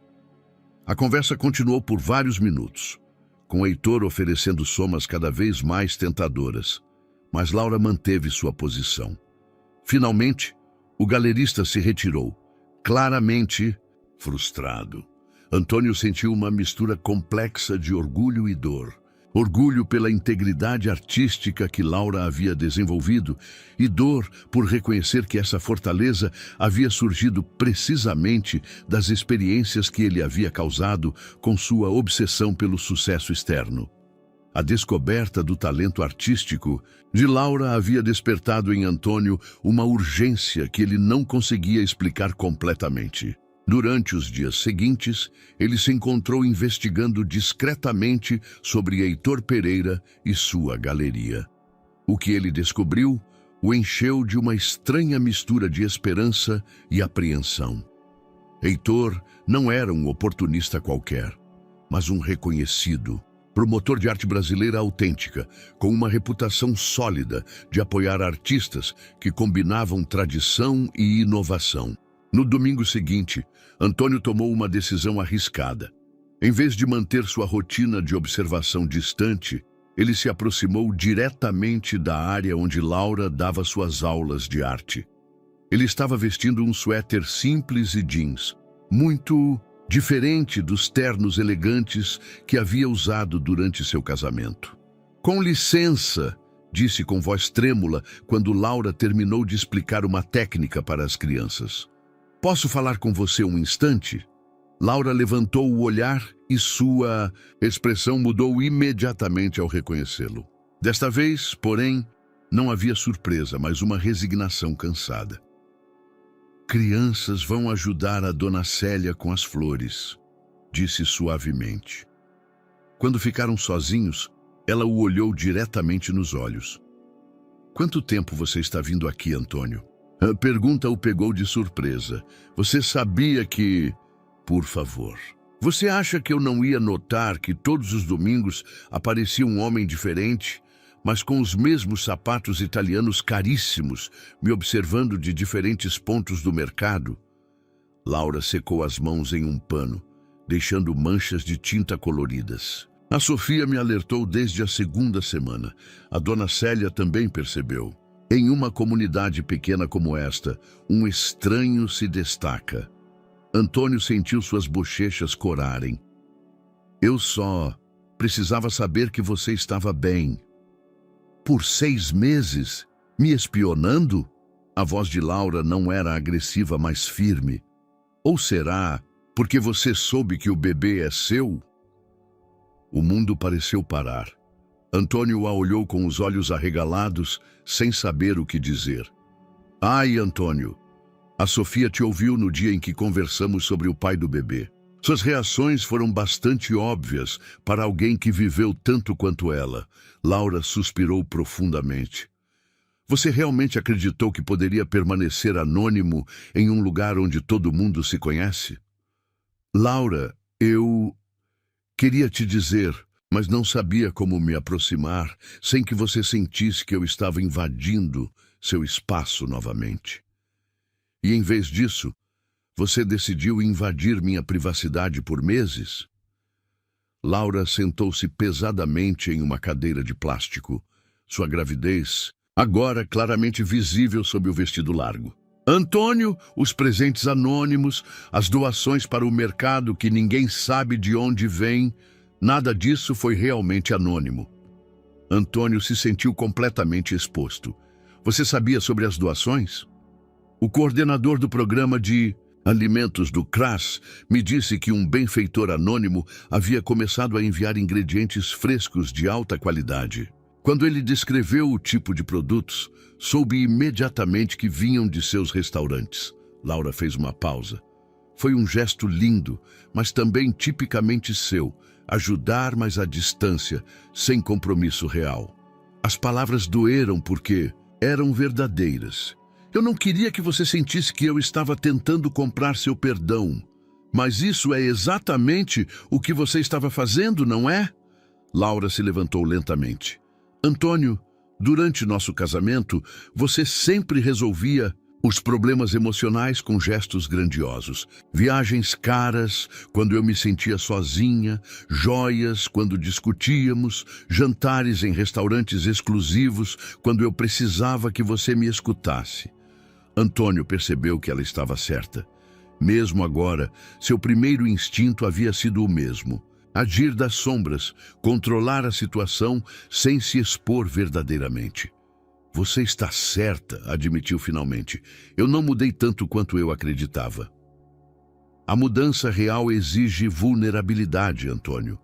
A conversa continuou por vários minutos, com Heitor oferecendo somas cada vez mais tentadoras, mas Laura manteve sua posição. Finalmente, o galerista se retirou, claramente frustrado. Antônio sentiu uma mistura complexa de orgulho e dor. Orgulho pela integridade artística que Laura havia desenvolvido e dor por reconhecer que essa fortaleza havia surgido precisamente das experiências que ele havia causado com sua obsessão pelo sucesso externo. A descoberta do talento artístico de Laura havia despertado em Antônio uma urgência que ele não conseguia explicar completamente. Durante os dias seguintes, ele se encontrou investigando discretamente sobre Heitor Pereira e sua galeria. O que ele descobriu o encheu de uma estranha mistura de esperança e apreensão. Heitor não era um oportunista qualquer, mas um reconhecido promotor de arte brasileira autêntica, com uma reputação sólida de apoiar artistas que combinavam tradição e inovação. No domingo seguinte, Antônio tomou uma decisão arriscada. Em vez de manter sua rotina de observação distante, ele se aproximou diretamente da área onde Laura dava suas aulas de arte. Ele estava vestindo um suéter simples e jeans, muito diferente dos ternos elegantes que havia usado durante seu casamento. "Com licença", disse com voz trêmula quando Laura terminou de explicar uma técnica para as crianças. "Posso falar com você um instante?" Laura levantou o olhar e sua expressão mudou imediatamente ao reconhecê-lo. Desta vez, porém, não havia surpresa, mas uma resignação cansada. "Crianças vão ajudar a Dona Célia com as flores", disse suavemente. Quando ficaram sozinhos, ela o olhou diretamente nos olhos. "Quanto tempo você está vindo aqui, Antônio?" A pergunta o pegou de surpresa. "Você sabia que... Por favor, você acha que eu não ia notar que todos os domingos aparecia um homem diferente, mas com os mesmos sapatos italianos caríssimos, me observando de diferentes pontos do mercado?" Laura secou as mãos em um pano, deixando manchas de tinta coloridas. "A Sofia me alertou desde a segunda semana. A Dona Célia também percebeu. Em uma comunidade pequena como esta, um estranho se destaca. Antônio sentiu suas bochechas corarem. Eu só precisava saber que você estava bem. Por 6 meses? Me espionando? A voz de Laura não era agressiva, mas firme. Ou será porque você soube que o bebê é seu? O mundo pareceu parar. Antônio a olhou com os olhos arregalados, sem saber o que dizer. Ai, Antônio, a Sofia te ouviu no dia em que conversamos sobre o pai do bebê. Suas reações foram bastante óbvias para alguém que viveu tanto quanto ela. Laura suspirou profundamente. Você realmente acreditou que poderia permanecer anônimo em um lugar onde todo mundo se conhece? Laura, eu queria te dizer, mas não sabia como me aproximar sem que você sentisse que eu estava invadindo seu espaço novamente. E em vez disso, você decidiu invadir minha privacidade por meses? Laura sentou-se pesadamente em uma cadeira de plástico. Sua gravidez, agora claramente visível sob o vestido largo. Antônio, os presentes anônimos, as doações para o mercado que ninguém sabe de onde vem, nada disso foi realmente anônimo. Antônio se sentiu completamente exposto. Você sabia sobre as doações? O coordenador do programa de alimentos do CRAS me disse que um benfeitor anônimo havia começado a enviar ingredientes frescos de alta qualidade. Quando ele descreveu o tipo de produtos, soube imediatamente que vinham de seus restaurantes. Laura fez uma pausa. Foi um gesto lindo, mas também tipicamente seu, ajudar, mas à distância, sem compromisso real. As palavras doeram porque eram verdadeiras. Eu não queria que você sentisse que eu estava tentando comprar seu perdão. Mas isso é exatamente o que você estava fazendo, não é? Laura se levantou lentamente. Antônio, durante nosso casamento, você sempre resolvia os problemas emocionais com gestos grandiosos. Viagens caras, quando eu me sentia sozinha, joias, quando discutíamos, jantares em restaurantes exclusivos, quando eu precisava que você me escutasse. Antônio percebeu que ela estava certa. Mesmo agora, seu primeiro instinto havia sido o mesmo: agir das sombras, controlar a situação sem se expor verdadeiramente. Você está certa, admitiu finalmente. Eu não mudei tanto quanto eu acreditava. A mudança real exige vulnerabilidade, Antônio.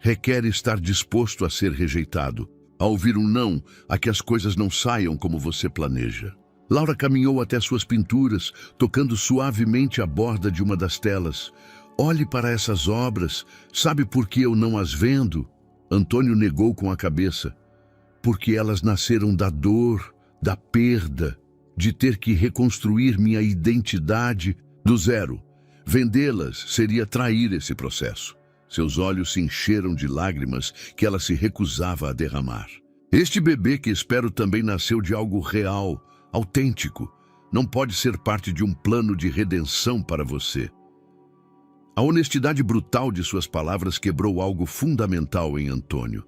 Requer estar disposto a ser rejeitado, a ouvir um não, a que as coisas não saiam como você planeja. Laura caminhou até suas pinturas, tocando suavemente a borda de uma das telas. Olhe para essas obras. Sabe por que eu não as vendo? Antônio negou com a cabeça. Porque elas nasceram da dor, da perda, de ter que reconstruir minha identidade do zero. Vendê-las seria trair esse processo. Seus olhos se encheram de lágrimas que ela se recusava a derramar. Este bebê que espero também nasceu de algo real, autêntico. Não pode ser parte de um plano de redenção para você. A honestidade brutal de suas palavras quebrou algo fundamental em Antônio.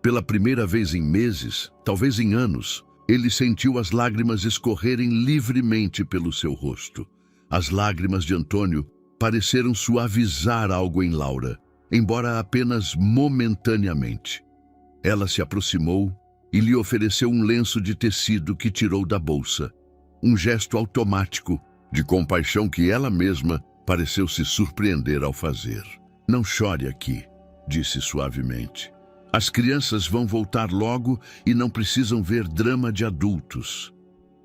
Pela primeira vez em meses, talvez em anos, ele sentiu as lágrimas escorrerem livremente pelo seu rosto. As lágrimas de Antônio pareceram suavizar algo em Laura, embora apenas momentaneamente. Ela se aproximou e lhe ofereceu um lenço de tecido que tirou da bolsa. Um gesto automático, de compaixão que ela mesma pareceu se surpreender ao fazer. Não chore aqui, disse suavemente. As crianças vão voltar logo e não precisam ver drama de adultos.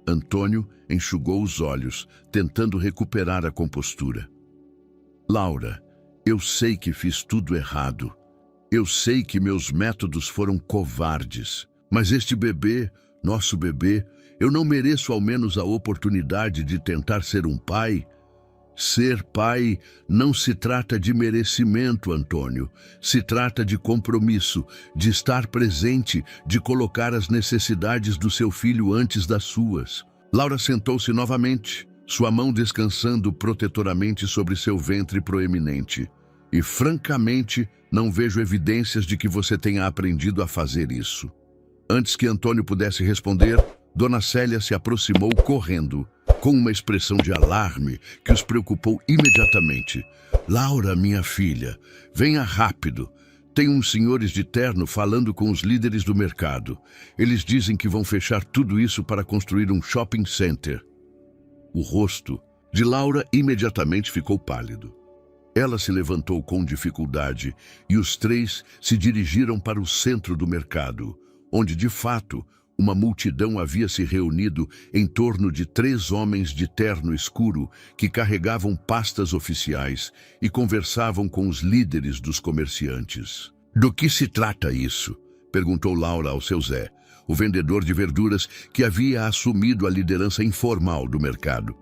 Antônio enxugou os olhos, tentando recuperar a compostura. Laura, eu sei que fiz tudo errado. Eu sei que meus métodos foram covardes. Mas este bebê, nosso bebê, eu não mereço ao menos a oportunidade de tentar ser um pai? Ser pai não se trata de merecimento, Antônio. Se trata de compromisso, de estar presente, de colocar as necessidades do seu filho antes das suas. Laura sentou-se novamente, sua mão descansando protetoramente sobre seu ventre proeminente. E, francamente, não vejo evidências de que você tenha aprendido a fazer isso. Antes que Antônio pudesse responder, Dona Célia se aproximou correndo, com uma expressão de alarme que os preocupou imediatamente. Laura, minha filha, venha rápido. Tem uns senhores de terno falando com os líderes do mercado. Eles dizem que vão fechar tudo isso para construir um shopping center. O rosto de Laura imediatamente ficou pálido. Ela se levantou com dificuldade e os três se dirigiram para o centro do mercado, onde, de fato, uma multidão havia se reunido em torno de 3 homens de terno escuro que carregavam pastas oficiais e conversavam com os líderes dos comerciantes. Do que se trata isso? Perguntou Laura ao seu Zé, o vendedor de verduras que havia assumido a liderança informal do mercado.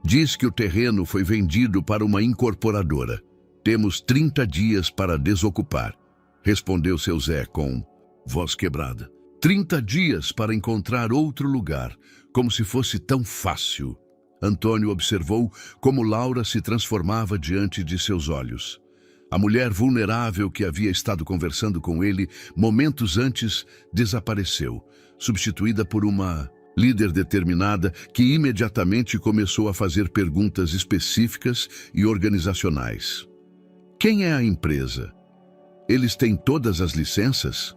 Diz que o terreno foi vendido para uma incorporadora. Temos 30 dias para desocupar, respondeu seu Zé com voz quebrada. 30 dias para encontrar outro lugar, como se fosse tão fácil. Antônio observou como Laura se transformava diante de seus olhos. A mulher vulnerável que havia estado conversando com ele momentos antes desapareceu, substituída por uma líder determinada que imediatamente começou a fazer perguntas específicas e organizacionais. Quem é a empresa? Eles têm todas as licenças?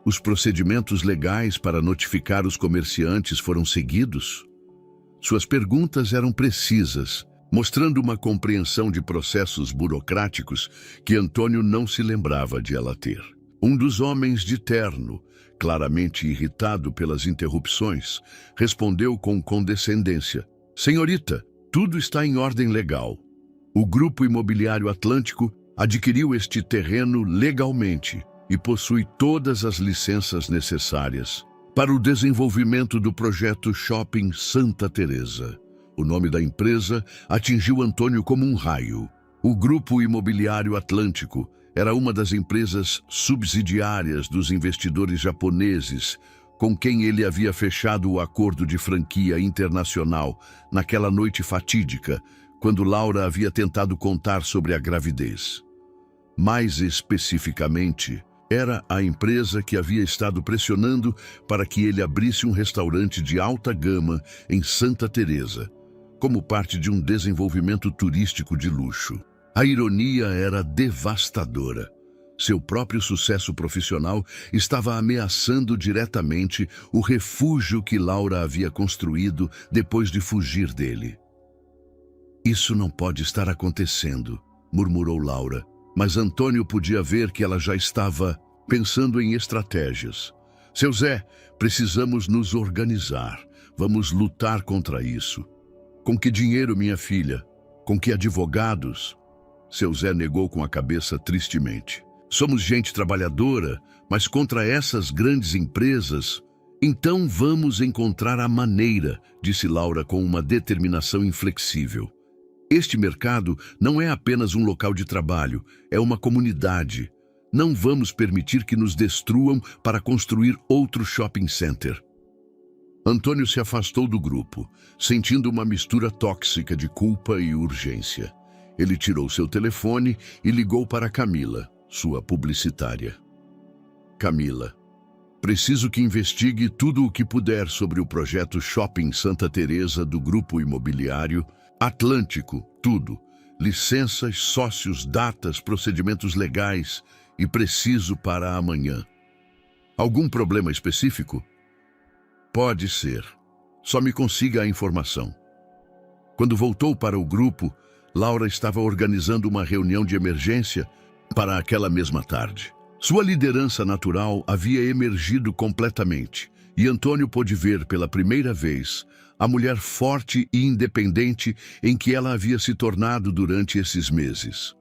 Os procedimentos legais para notificar os comerciantes foram seguidos? Suas perguntas eram precisas, mostrando uma compreensão de processos burocráticos que Antônio não se lembrava de ela ter. Um dos homens de terno, claramente irritado pelas interrupções, respondeu com condescendência. Senhorita, tudo está em ordem legal. O Grupo Imobiliário Atlântico adquiriu este terreno legalmente e possui todas as licenças necessárias para o desenvolvimento do projeto Shopping Santa Teresa. O nome da empresa atingiu Antônio como um raio. O Grupo Imobiliário Atlântico era uma das empresas subsidiárias dos investidores japoneses com quem ele havia fechado o acordo de franquia internacional naquela noite fatídica, quando Laura havia tentado contar sobre a gravidez. Mais especificamente, era a empresa que havia estado pressionando para que ele abrisse um restaurante de alta gama em Santa Teresa, como parte de um desenvolvimento turístico de luxo. A ironia era devastadora. Seu próprio sucesso profissional estava ameaçando diretamente o refúgio que Laura havia construído depois de fugir dele. Isso não pode estar acontecendo, murmurou Laura. Mas Antônio podia ver que ela já estava pensando em estratégias. Seu Zé, precisamos nos organizar. Vamos lutar contra isso. Com que dinheiro, minha filha? Com que advogados? Seu Zé negou com a cabeça tristemente. Somos gente trabalhadora, mas contra essas grandes empresas... Então vamos encontrar a maneira, disse Laura com uma determinação inflexível. Este mercado não é apenas um local de trabalho, é uma comunidade. Não vamos permitir que nos destruam para construir outro shopping center. Antônio se afastou do grupo, sentindo uma mistura tóxica de culpa e urgência. Ele tirou seu telefone e ligou para Camila, sua publicitária. Camila, preciso que investigue tudo o que puder sobre o projeto Shopping Santa Teresa do Grupo Imobiliário Atlântico, tudo. Licenças, sócios, datas, procedimentos legais e preciso para amanhã. Algum problema específico? Pode ser. Só me consiga a informação. Quando voltou para o grupo, Laura estava organizando uma reunião de emergência para aquela mesma tarde. Sua liderança natural havia emergido completamente e Antônio pôde ver pela primeira vez a mulher forte e independente em que ela havia se tornado durante esses meses.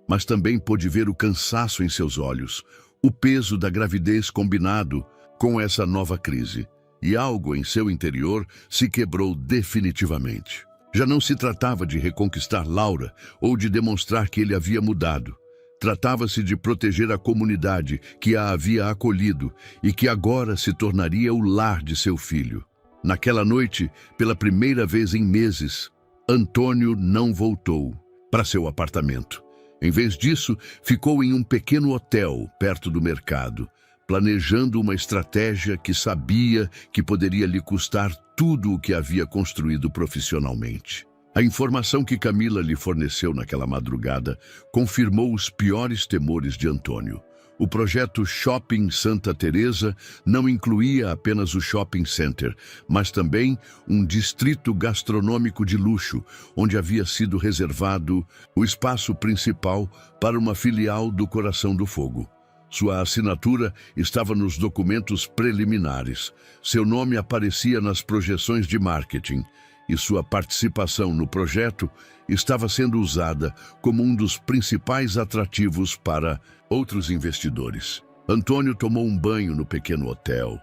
Mas também pôde ver o cansaço em seus olhos, o peso da gravidez combinado com essa nova crise. E algo em seu interior se quebrou definitivamente. Já não se tratava de reconquistar Laura ou de demonstrar que ele havia mudado. Tratava-se de proteger a comunidade que a havia acolhido e que agora se tornaria o lar de seu filho. Naquela noite, pela primeira vez em meses, Antônio não voltou para seu apartamento. Em vez disso, ficou em um pequeno hotel perto do mercado, planejando uma estratégia que sabia que poderia lhe custar tudo o que havia construído profissionalmente. A informação que Camila lhe forneceu naquela madrugada confirmou os piores temores de Antônio. O projeto Shopping Santa Teresa não incluía apenas o shopping center, mas também um distrito gastronômico de luxo, onde havia sido reservado o espaço principal para uma filial do Coração do Fogo. Sua assinatura estava nos documentos preliminares, seu nome aparecia nas projeções de marketing, e sua participação no projeto estava sendo usada como um dos principais atrativos para outros investidores. Antônio tomou um banho no pequeno hotel,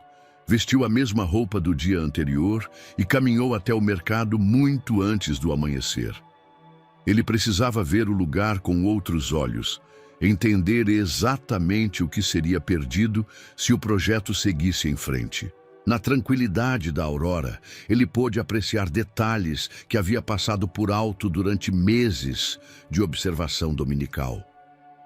vestiu a mesma roupa do dia anterior e caminhou até o mercado muito antes do amanhecer. Ele precisava ver o lugar com outros olhos, entender exatamente o que seria perdido se o projeto seguisse em frente. Na tranquilidade da aurora, ele pôde apreciar detalhes que havia passado por alto durante meses de observação dominical.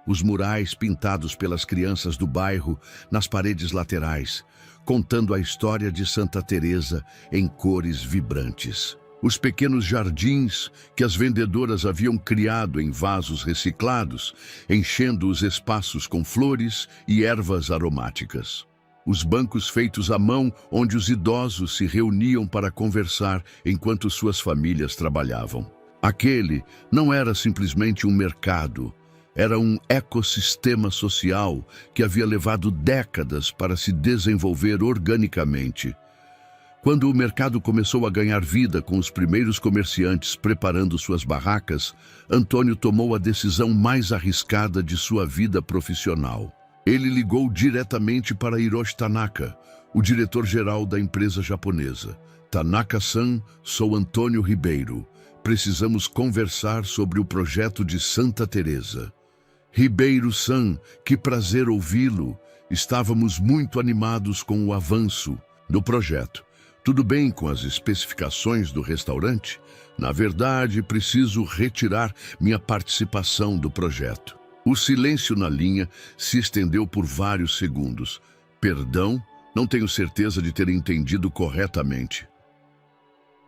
Os murais pintados pelas crianças do bairro nas paredes laterais, contando a história de Santa Teresa em cores vibrantes. Os pequenos jardins que as vendedoras haviam criado em vasos reciclados, enchendo os espaços com flores e ervas aromáticas. Os bancos feitos à mão, onde os idosos se reuniam para conversar enquanto suas famílias trabalhavam. Aquele não era simplesmente um mercado, era um ecossistema social que havia levado décadas para se desenvolver organicamente. Quando o mercado começou a ganhar vida com os primeiros comerciantes preparando suas barracas, Antônio tomou a decisão mais arriscada de sua vida profissional. Ele ligou diretamente para Hiroshi Tanaka, o diretor-geral da empresa japonesa. Tanaka-san, sou Antônio Ribeiro. Precisamos conversar sobre o projeto de Santa Teresa. Ribeiro-san, que prazer ouvi-lo. Estávamos muito animados com o avanço do projeto. Tudo bem com as especificações do restaurante? Na verdade, preciso retirar minha participação do projeto. O silêncio na linha se estendeu por vários segundos. Perdão, não tenho certeza de ter entendido corretamente.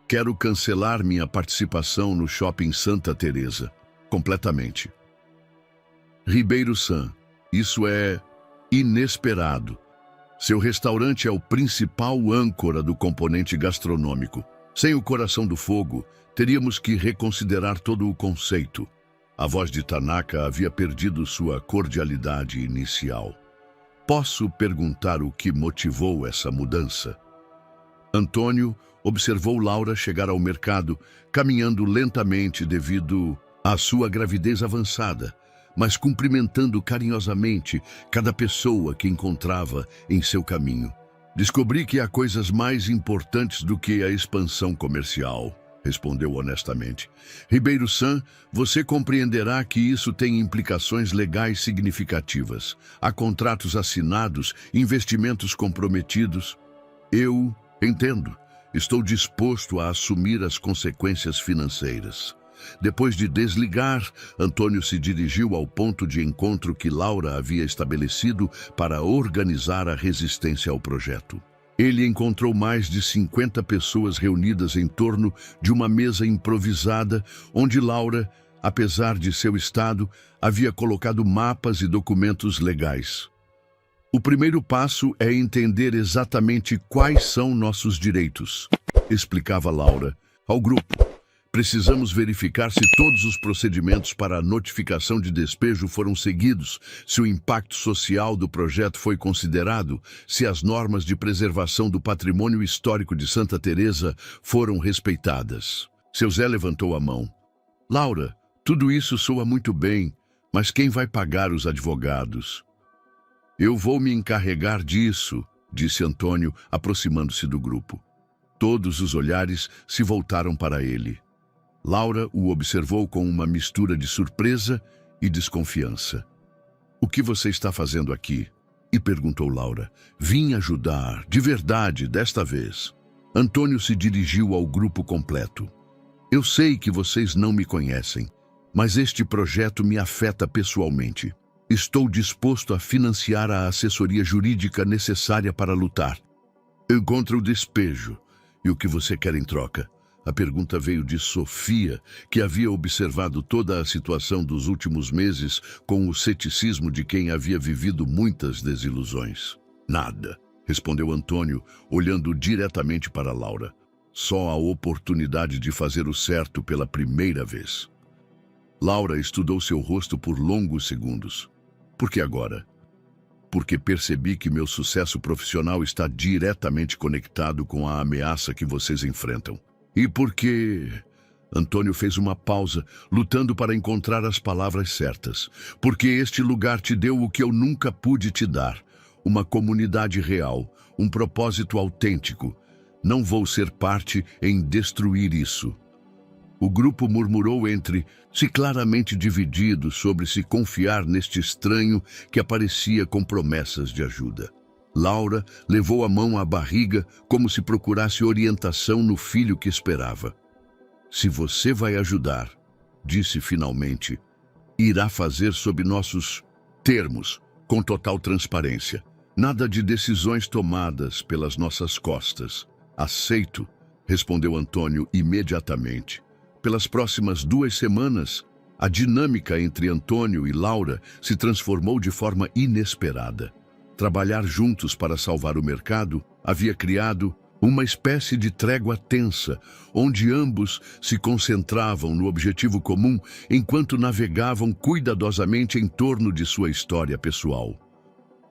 Quero cancelar minha participação no Shopping Santa Teresa. Completamente. Ribeiro-san, isso é inesperado. Seu restaurante é o principal âncora do componente gastronômico. Sem o Coração do Fogo, teríamos que reconsiderar todo o conceito. A voz de Tanaka havia perdido sua cordialidade inicial. Posso perguntar o que motivou essa mudança? Antônio observou Laura chegar ao mercado, caminhando lentamente devido à sua gravidez avançada, mas cumprimentando carinhosamente cada pessoa que encontrava em seu caminho. Descobri que há coisas mais importantes do que a expansão comercial, respondeu honestamente. Ribeiro-san, você compreenderá que isso tem implicações legais significativas. Há contratos assinados, investimentos comprometidos. Eu entendo. Estou disposto a assumir as consequências financeiras. Depois de desligar, Antônio se dirigiu ao ponto de encontro que Laura havia estabelecido para organizar a resistência ao projeto. Ele encontrou mais de 50 pessoas reunidas em torno de uma mesa improvisada, onde Laura, apesar de seu estado, havia colocado mapas e documentos legais. O primeiro passo é entender exatamente quais são nossos direitos, explicava Laura ao grupo. Precisamos verificar se todos os procedimentos para a notificação de despejo foram seguidos, se o impacto social do projeto foi considerado, se as normas de preservação do patrimônio histórico de Santa Teresa foram respeitadas. Seu Zé levantou a mão. Laura, tudo isso soa muito bem, mas quem vai pagar os advogados? Eu vou me encarregar disso, disse Antônio, aproximando-se do grupo. Todos os olhares se voltaram para ele. Laura o observou com uma mistura de surpresa e desconfiança. O que você está fazendo aqui? E perguntou Laura. Vim ajudar, de verdade, desta vez. Antônio se dirigiu ao grupo completo. Eu sei que vocês não me conhecem, mas este projeto me afeta pessoalmente. Estou disposto a financiar a assessoria jurídica necessária para lutar. Encontre o despejo. E o que você quer em troca? A pergunta veio de Sofia, que havia observado toda a situação dos últimos meses com o ceticismo de quem havia vivido muitas desilusões. Nada, respondeu Antônio, olhando diretamente para Laura. Só a oportunidade de fazer o certo pela primeira vez. Laura estudou seu rosto por longos segundos. Por que agora? Porque percebi que meu sucesso profissional está diretamente conectado com a ameaça que vocês enfrentam. E porque... Antônio fez uma pausa, lutando para encontrar as palavras certas. Porque este lugar te deu o que eu nunca pude te dar. Uma comunidade real, um propósito autêntico. Não vou ser parte em destruir isso. O grupo murmurou entre-se, claramente dividido sobre se confiar neste estranho que aparecia com promessas de ajuda. Laura levou a mão à barriga como se procurasse orientação no filho que esperava. Se você vai ajudar, disse finalmente, irá fazer sob nossos termos, com total transparência. Nada de decisões tomadas pelas nossas costas. Aceito, respondeu Antônio imediatamente. Pelas próximas 2 semanas, a dinâmica entre Antônio e Laura se transformou de forma inesperada. Trabalhar juntos para salvar o mercado havia criado uma espécie de trégua tensa, onde ambos se concentravam no objetivo comum enquanto navegavam cuidadosamente em torno de sua história pessoal.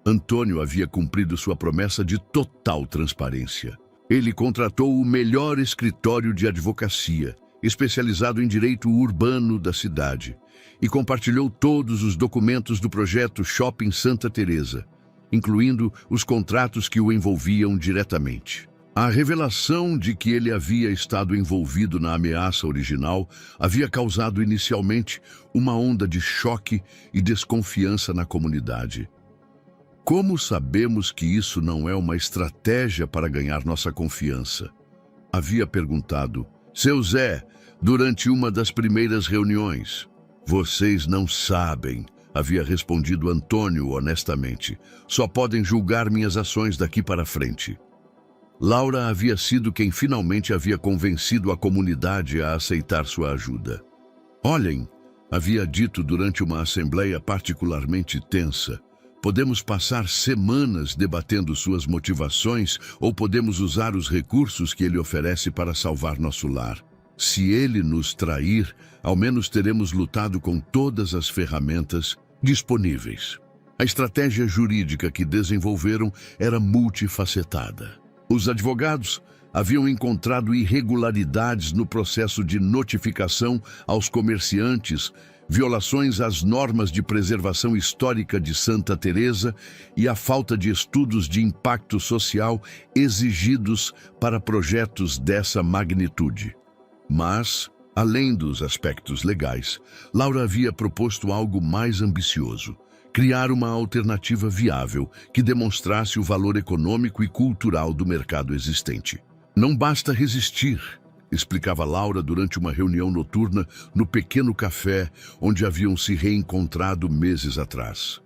Antônio havia cumprido sua promessa de total transparência. Ele contratou o melhor escritório de advocacia, especializado em direito urbano da cidade, e compartilhou todos os documentos do projeto Shopping Santa Teresa, incluindo os contratos que o envolviam diretamente. A revelação de que ele havia estado envolvido na ameaça original havia causado inicialmente uma onda de choque e desconfiança na comunidade. Como sabemos que isso não é uma estratégia para ganhar nossa confiança? Havia perguntado seu Zé durante uma das primeiras reuniões. Vocês não sabem, havia respondido Antônio honestamente. Só podem julgar minhas ações daqui para frente. Laura havia sido quem finalmente havia convencido a comunidade a aceitar sua ajuda. Olhem, havia dito durante uma assembleia particularmente tensa, podemos passar semanas debatendo suas motivações ou podemos usar os recursos que ele oferece para salvar nosso lar. Se ele nos trair, ao menos teremos lutado com todas as ferramentas disponíveis. A estratégia jurídica que desenvolveram era multifacetada. Os advogados haviam encontrado irregularidades no processo de notificação aos comerciantes, violações às normas de preservação histórica de Santa Teresa e a falta de estudos de impacto social exigidos para projetos dessa magnitude. Mas, além dos aspectos legais, Laura havia proposto algo mais ambicioso: criar uma alternativa viável que demonstrasse o valor econômico e cultural do mercado existente. Não basta resistir, explicava Laura durante uma reunião noturna no pequeno café onde haviam se reencontrado meses atrás.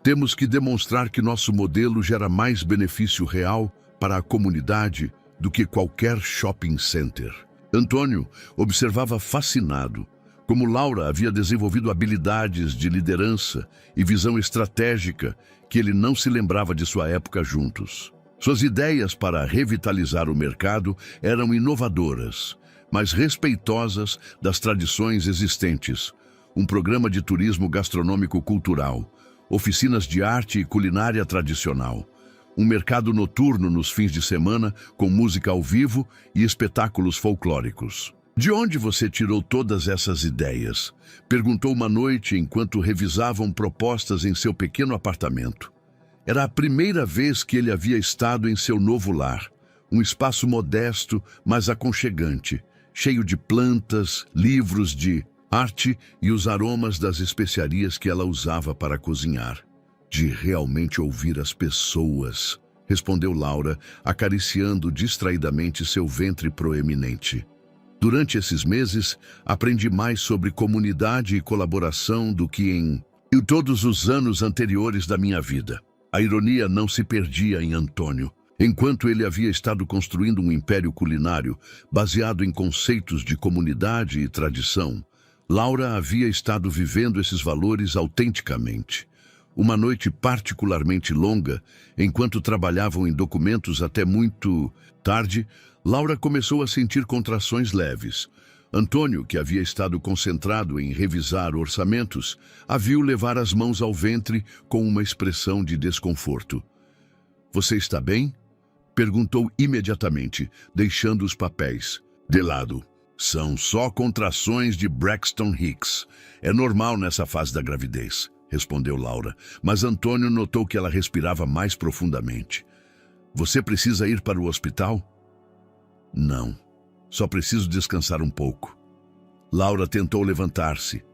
Temos que demonstrar que nosso modelo gera mais benefício real para a comunidade do que qualquer shopping center. Antônio observava fascinado como Laura havia desenvolvido habilidades de liderança e visão estratégica que ele não se lembrava de sua época juntos. Suas ideias para revitalizar o mercado eram inovadoras, mas respeitosas das tradições existentes. Um programa de turismo gastronômico cultural, oficinas de arte e culinária tradicional, um mercado noturno nos fins de semana com música ao vivo e espetáculos folclóricos. De onde você tirou todas essas ideias? Perguntou uma noite enquanto revisavam propostas em seu pequeno apartamento. Era a primeira vez que ele havia estado em seu novo lar, um espaço modesto, mas aconchegante, cheio de plantas, livros de arte e os aromas das especiarias que ela usava para cozinhar. De realmente ouvir as pessoas, respondeu Laura, acariciando distraidamente seu ventre proeminente. Durante esses meses, aprendi mais sobre comunidade e colaboração do que em E todos os anos anteriores da minha vida. A ironia não se perdia em Antônio. Enquanto ele havia estado construindo um império culinário baseado em conceitos de comunidade e tradição, Laura havia estado vivendo esses valores autenticamente. Uma noite particularmente longa, enquanto trabalhavam em documentos até muito tarde, Laura começou a sentir contrações leves. Antônio, que havia estado concentrado em revisar orçamentos, a viu levar as mãos ao ventre com uma expressão de desconforto. "Você está bem?" Perguntou imediatamente, deixando os papéis de lado. "São só contrações de Braxton Hicks. É normal nessa fase da gravidez", respondeu Laura, mas Antônio notou que ela respirava mais profundamente. "Você precisa ir para o hospital?" "Não, só preciso descansar um pouco." Laura tentou levantar-se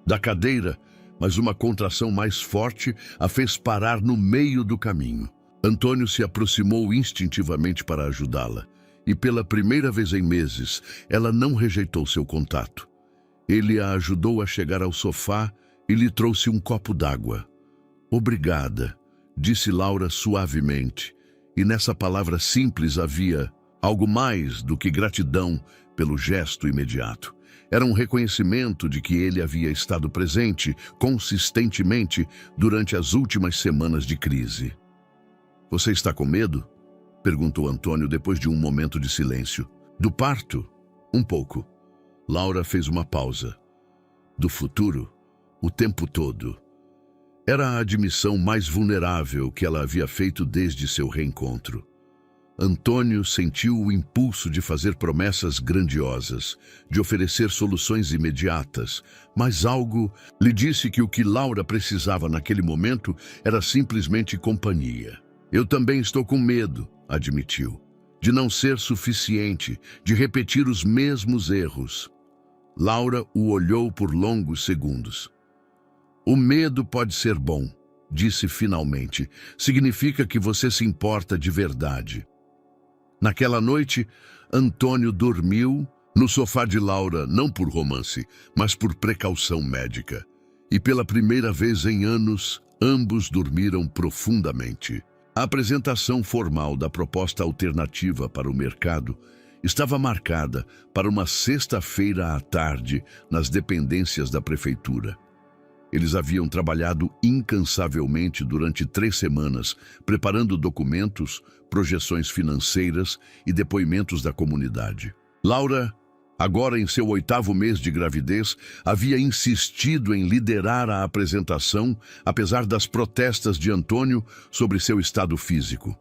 da cadeira, mas uma contração mais forte a fez parar no meio do caminho. Antônio se aproximou instintivamente para ajudá-la, e pela primeira vez em meses, ela não rejeitou seu contato. Ele a ajudou a chegar ao sofá e lhe trouxe um copo d'água. "Obrigada", disse Laura suavemente, e nessa palavra simples havia algo mais do que gratidão pelo gesto imediato. Era um reconhecimento de que ele havia estado presente consistentemente durante as últimas semanas de crise. "Você está com medo?" perguntou Antônio depois de um momento de silêncio. "Do parto?" "Um pouco." Laura fez uma pausa. "Do futuro?" "O tempo todo." Era a admissão mais vulnerável que ela havia feito desde seu reencontro. Antônio sentiu o impulso de fazer promessas grandiosas, de oferecer soluções imediatas, mas algo lhe disse que o que Laura precisava naquele momento era simplesmente companhia. "Eu também estou com medo", admitiu, "de não ser suficiente, de repetir os mesmos erros." Laura o olhou por longos segundos. "O medo pode ser bom", disse finalmente. "Significa que você se importa de verdade." Naquela noite, Antônio dormiu no sofá de Laura, não por romance, mas por precaução médica. E pela primeira vez em anos, ambos dormiram profundamente. A apresentação formal da proposta alternativa para o mercado estava marcada para uma sexta-feira à tarde nas dependências da prefeitura. Eles haviam trabalhado incansavelmente durante 3 semanas, preparando documentos, projeções financeiras e depoimentos da comunidade. Laura, agora em seu 8º mês de gravidez, havia insistido em liderar a apresentação, apesar das protestas de Antônio sobre seu estado físico.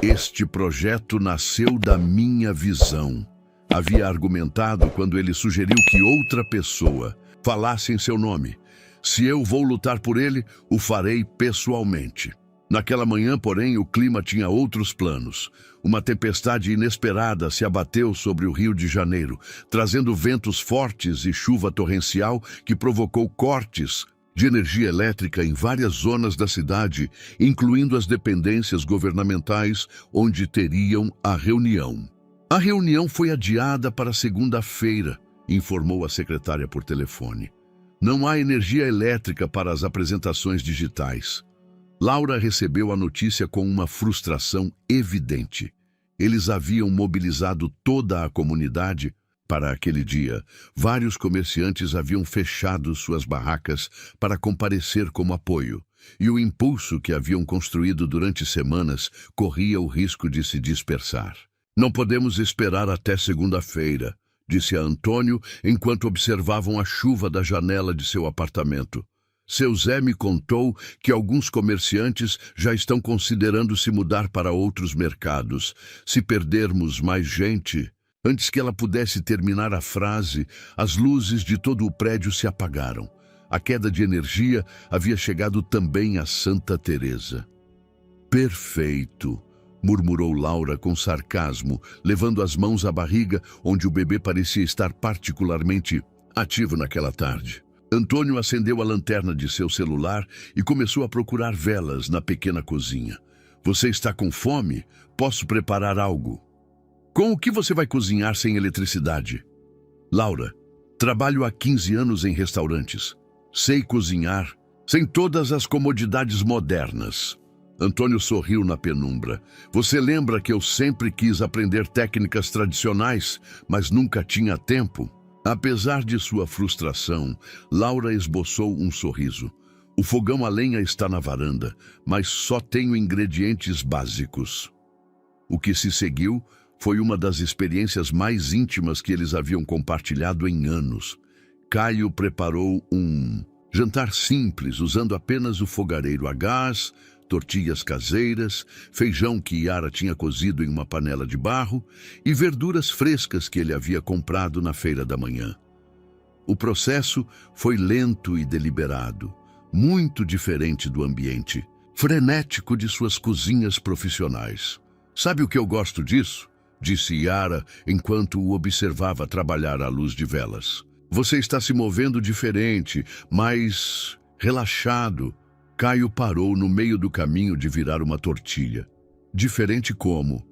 "Este projeto nasceu da minha visão", havia argumentado quando ele sugeriu que outra pessoa falasse em seu nome. "Se eu vou lutar por ele, o farei pessoalmente." Naquela manhã, porém, o clima tinha outros planos. Uma tempestade inesperada se abateu sobre o Rio de Janeiro, trazendo ventos fortes e chuva torrencial que provocou cortes de energia elétrica em várias zonas da cidade, incluindo as dependências governamentais onde teriam a reunião. "A reunião foi adiada para segunda-feira", informou a secretária por telefone. "Não há energia elétrica para as apresentações digitais." Laura recebeu a notícia com uma frustração evidente. Eles haviam mobilizado toda a comunidade para aquele dia. Vários comerciantes haviam fechado suas barracas para comparecer como apoio, e o impulso que haviam construído durante semanas corria o risco de se dispersar. "Não podemos esperar até segunda-feira", disse a Antônio enquanto observavam a chuva da janela de seu apartamento. "Seu Zé me contou que alguns comerciantes já estão considerando se mudar para outros mercados. Se perdermos mais gente..." Antes que ela pudesse terminar a frase, as luzes de todo o prédio se apagaram. A queda de energia havia chegado também a Santa Teresa. "Perfeito", murmurou Laura com sarcasmo, levando as mãos à barriga, onde o bebê parecia estar particularmente ativo naquela tarde. Antônio acendeu a lanterna de seu celular e começou a procurar velas na pequena cozinha. "Você está com fome? Posso preparar algo?" "Com o que você vai cozinhar sem eletricidade?" "Laura, trabalho há 15 anos em restaurantes. Sei cozinhar Sem todas as comodidades modernas. Antônio sorriu na penumbra. Você lembra que eu sempre quis aprender técnicas tradicionais, mas nunca tinha tempo? Apesar de sua frustração, Laura esboçou um sorriso. O fogão a lenha está na varanda, mas só tenho ingredientes básicos. O que se seguiu foi uma das experiências mais íntimas que eles haviam compartilhado em anos. Caio preparou um jantar simples, usando apenas o fogareiro a gás, tortilhas caseiras, feijão que Yara tinha cozido em uma panela de barro e verduras frescas que ele havia comprado na feira da manhã. O processo foi lento e deliberado, muito diferente do ambiente frenético de suas cozinhas profissionais. Sabe o que eu gosto disso? Disse Yara enquanto o observava trabalhar à luz de velas. Você está se movendo diferente, mais relaxado. Caio parou no meio do caminho de virar uma tortilha. Diferente como?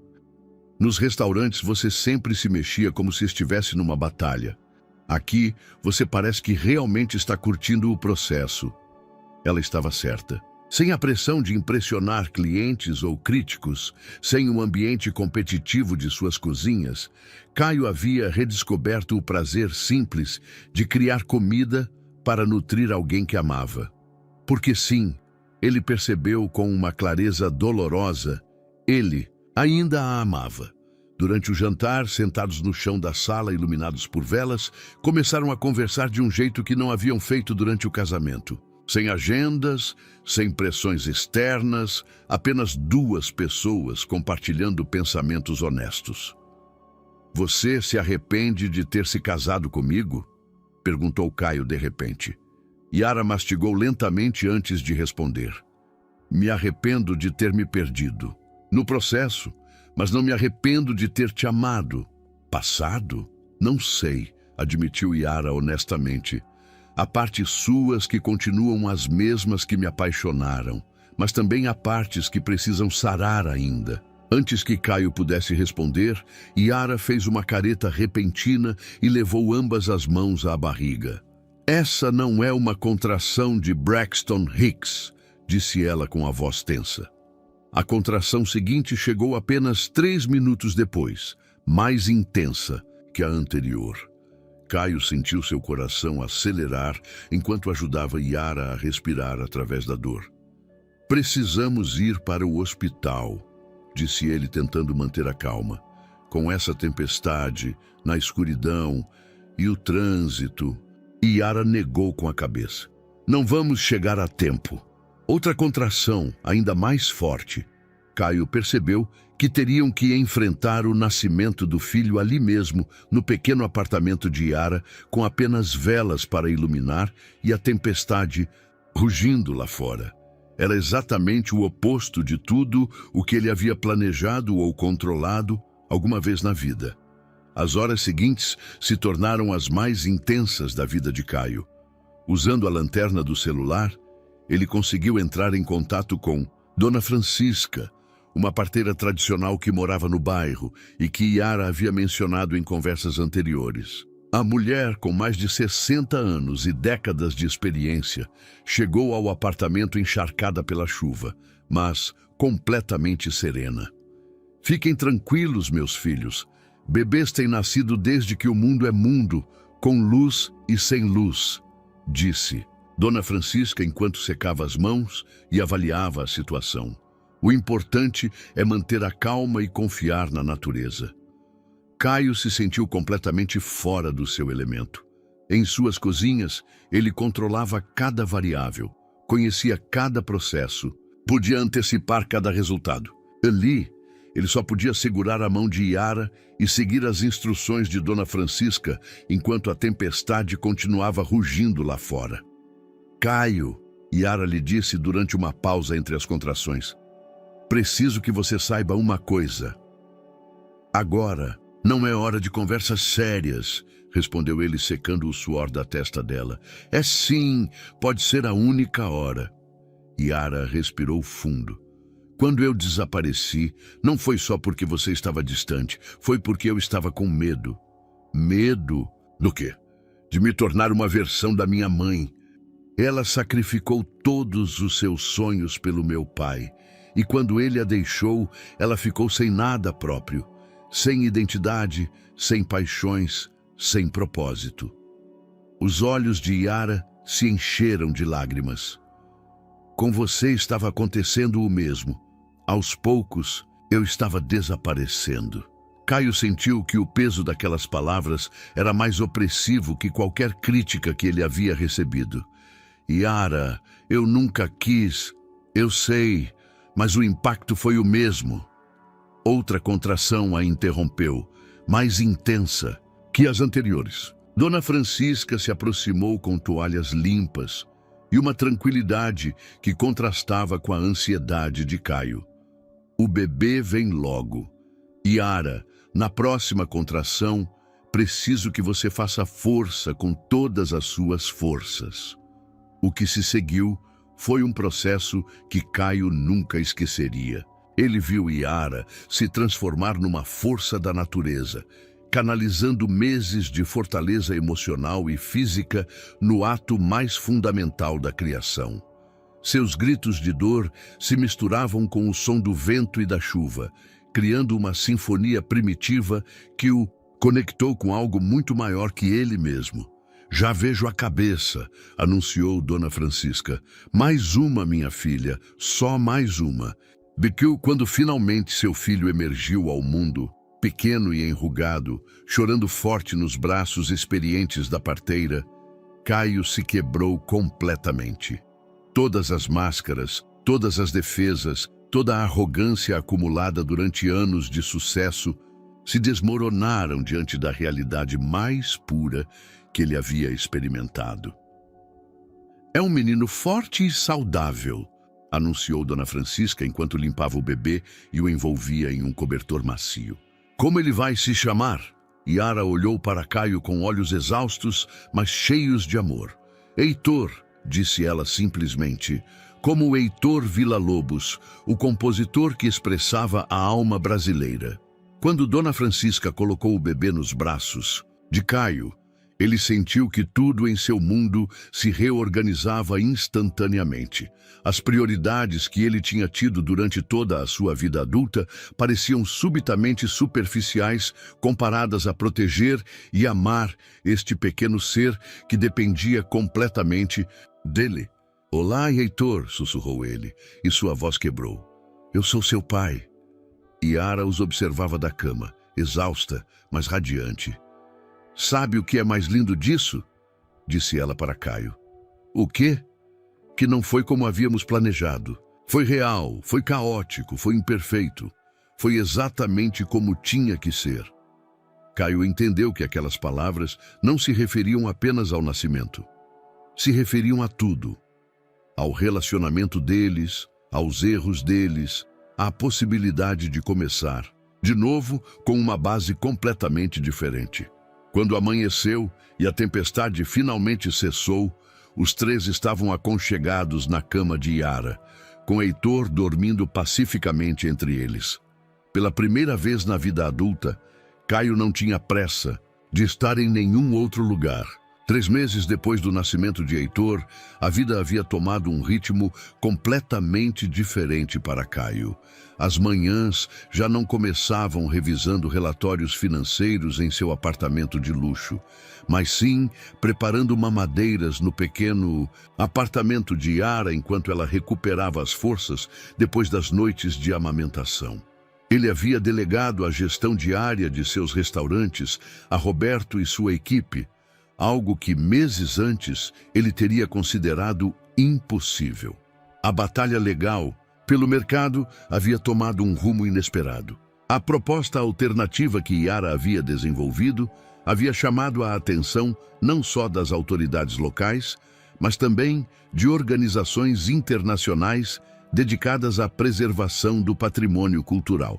Nos restaurantes você sempre se mexia como se estivesse numa batalha. Aqui você parece que realmente está curtindo o processo. Ela estava certa. Sem a pressão de impressionar clientes ou críticos, sem o ambiente competitivo de suas cozinhas, Caio havia redescoberto o prazer simples de criar comida para nutrir alguém que amava. Porque sim, ele percebeu com uma clareza dolorosa, ele ainda a amava. Durante o jantar, sentados no chão da sala, iluminados por velas, começaram a conversar de um jeito que não haviam feito durante o casamento. Sem agendas, sem pressões externas, apenas duas pessoas compartilhando pensamentos honestos. Você se arrepende de ter se casado comigo? Perguntou Caio de repente. Yara mastigou lentamente antes de responder. Me arrependo de ter me perdido. No processo, mas não me arrependo de ter te amado. Passado? Não sei, admitiu Yara honestamente. Há partes suas que continuam as mesmas que me apaixonaram, mas também há partes que precisam sarar ainda. Antes que Caio pudesse responder, Yara fez uma careta repentina e levou ambas as mãos à barriga. Essa não é uma contração de Braxton Hicks, disse ela com a voz tensa. A contração seguinte chegou apenas 3 minutos depois, mais intensa que a anterior. Caio sentiu seu coração acelerar enquanto ajudava Yara a respirar através da dor. Precisamos ir para o hospital, disse ele tentando manter a calma. Com essa tempestade, na escuridão e o trânsito, Yara negou com a cabeça. Não vamos chegar a tempo. Outra contração, ainda mais forte. Caio percebeu que teriam que enfrentar o nascimento do filho ali mesmo, no pequeno apartamento de Yara, com apenas velas para iluminar e a tempestade rugindo lá fora. Era exatamente o oposto de tudo o que ele havia planejado ou controlado alguma vez na vida. As horas seguintes se tornaram as mais intensas da vida de Caio. Usando a lanterna do celular, ele conseguiu entrar em contato com Dona Francisca, uma parteira tradicional que morava no bairro e que Yara havia mencionado em conversas anteriores. A mulher, com mais de 60 anos e décadas de experiência, chegou ao apartamento encharcada pela chuva, mas completamente serena. Fiquem tranquilos, meus filhos. Bebês têm nascido desde que o mundo é mundo, com luz e sem luz, disse Dona Francisca enquanto secava as mãos e avaliava a situação. O importante é manter a calma e confiar na natureza. Caio se sentiu completamente fora do seu elemento. Em suas cozinhas, ele controlava cada variável, conhecia cada processo, podia antecipar cada resultado. Ali, ele só podia segurar a mão de Yara e seguir as instruções de Dona Francisca enquanto a tempestade continuava rugindo lá fora. Caio, Yara lhe disse durante uma pausa entre as contrações. Preciso que você saiba uma coisa. Agora, não é hora de conversas sérias, respondeu ele secando o suor da testa dela. É sim, pode ser a única hora. Yara respirou fundo. Quando eu desapareci, não foi só porque você estava distante, foi porque eu estava com medo. Medo? Do quê? De me tornar uma versão da minha mãe. Ela sacrificou todos os seus sonhos pelo meu pai, e quando ele a deixou, ela ficou sem nada próprio, sem identidade, sem paixões, sem propósito. Os olhos de Yara se encheram de lágrimas. Com você estava acontecendo o mesmo. Aos poucos, eu estava desaparecendo. Caio sentiu que o peso daquelas palavras era mais opressivo que qualquer crítica que ele havia recebido. Yara, eu nunca quis, eu sei, mas o impacto foi o mesmo. Outra contração a interrompeu, mais intensa que as anteriores. Dona Francisca se aproximou com toalhas limpas e uma tranquilidade que contrastava com a ansiedade de Caio. O bebê vem logo. Yara, na próxima contração, preciso que você faça força com todas as suas forças. O que se seguiu foi um processo que Caio nunca esqueceria. Ele viu Yara se transformar numa força da natureza, canalizando meses de fortaleza emocional e física no ato mais fundamental da criação. Seus gritos de dor se misturavam com o som do vento e da chuva, criando uma sinfonia primitiva que o conectou com algo muito maior que ele mesmo. Já vejo a cabeça, anunciou Dona Francisca. Mais uma, minha filha, só mais uma. Biquiu, quando finalmente seu filho emergiu ao mundo, pequeno e enrugado, chorando forte nos braços experientes da parteira, Caio se quebrou completamente. Todas as máscaras, todas as defesas, toda a arrogância acumulada durante anos de sucesso se desmoronaram diante da realidade mais pura que ele havia experimentado. É um menino forte e saudável, anunciou Dona Francisca enquanto limpava o bebê e o envolvia em um cobertor macio. Como ele vai se chamar? Yara olhou para Caio com olhos exaustos, mas cheios de amor. Heitor, disse ela simplesmente, como o Heitor Villa-Lobos, o compositor que expressava a alma brasileira. Quando Dona Francisca colocou o bebê nos braços de Caio, ele sentiu que tudo em seu mundo se reorganizava instantaneamente. As prioridades que ele tinha tido durante toda a sua vida adulta pareciam subitamente superficiais comparadas a proteger e amar este pequeno ser que dependia completamente dele. Olá, Heitor, sussurrou ele, e sua voz quebrou. Eu sou seu pai. Yara os observava da cama, exausta, mas radiante. Sabe o que é mais lindo disso? Disse ela para Caio. O quê? Que não foi como havíamos planejado. Foi real, foi caótico, foi imperfeito. Foi exatamente como tinha que ser. Caio entendeu que aquelas palavras não se referiam apenas ao nascimento. Se referiam a tudo. Ao relacionamento deles, aos erros deles, à possibilidade de começar, de novo, com uma base completamente diferente. Quando amanheceu e a tempestade finalmente cessou, os três estavam aconchegados na cama de Yara, com Heitor dormindo pacificamente entre eles. Pela primeira vez na vida adulta, Caio não tinha pressa de estar em nenhum outro lugar. 3 meses depois do nascimento de Heitor, a vida havia tomado um ritmo completamente diferente para Caio. As manhãs já não começavam revisando relatórios financeiros em seu apartamento de luxo, mas sim preparando mamadeiras no pequeno apartamento de Yara enquanto ela recuperava as forças depois das noites de amamentação. Ele havia delegado a gestão diária de seus restaurantes a Roberto e sua equipe, algo que meses antes ele teria considerado impossível. A batalha legal pelo mercado havia tomado um rumo inesperado. A proposta alternativa que Yara havia desenvolvido havia chamado a atenção não só das autoridades locais, mas também de organizações internacionais dedicadas à preservação do patrimônio cultural.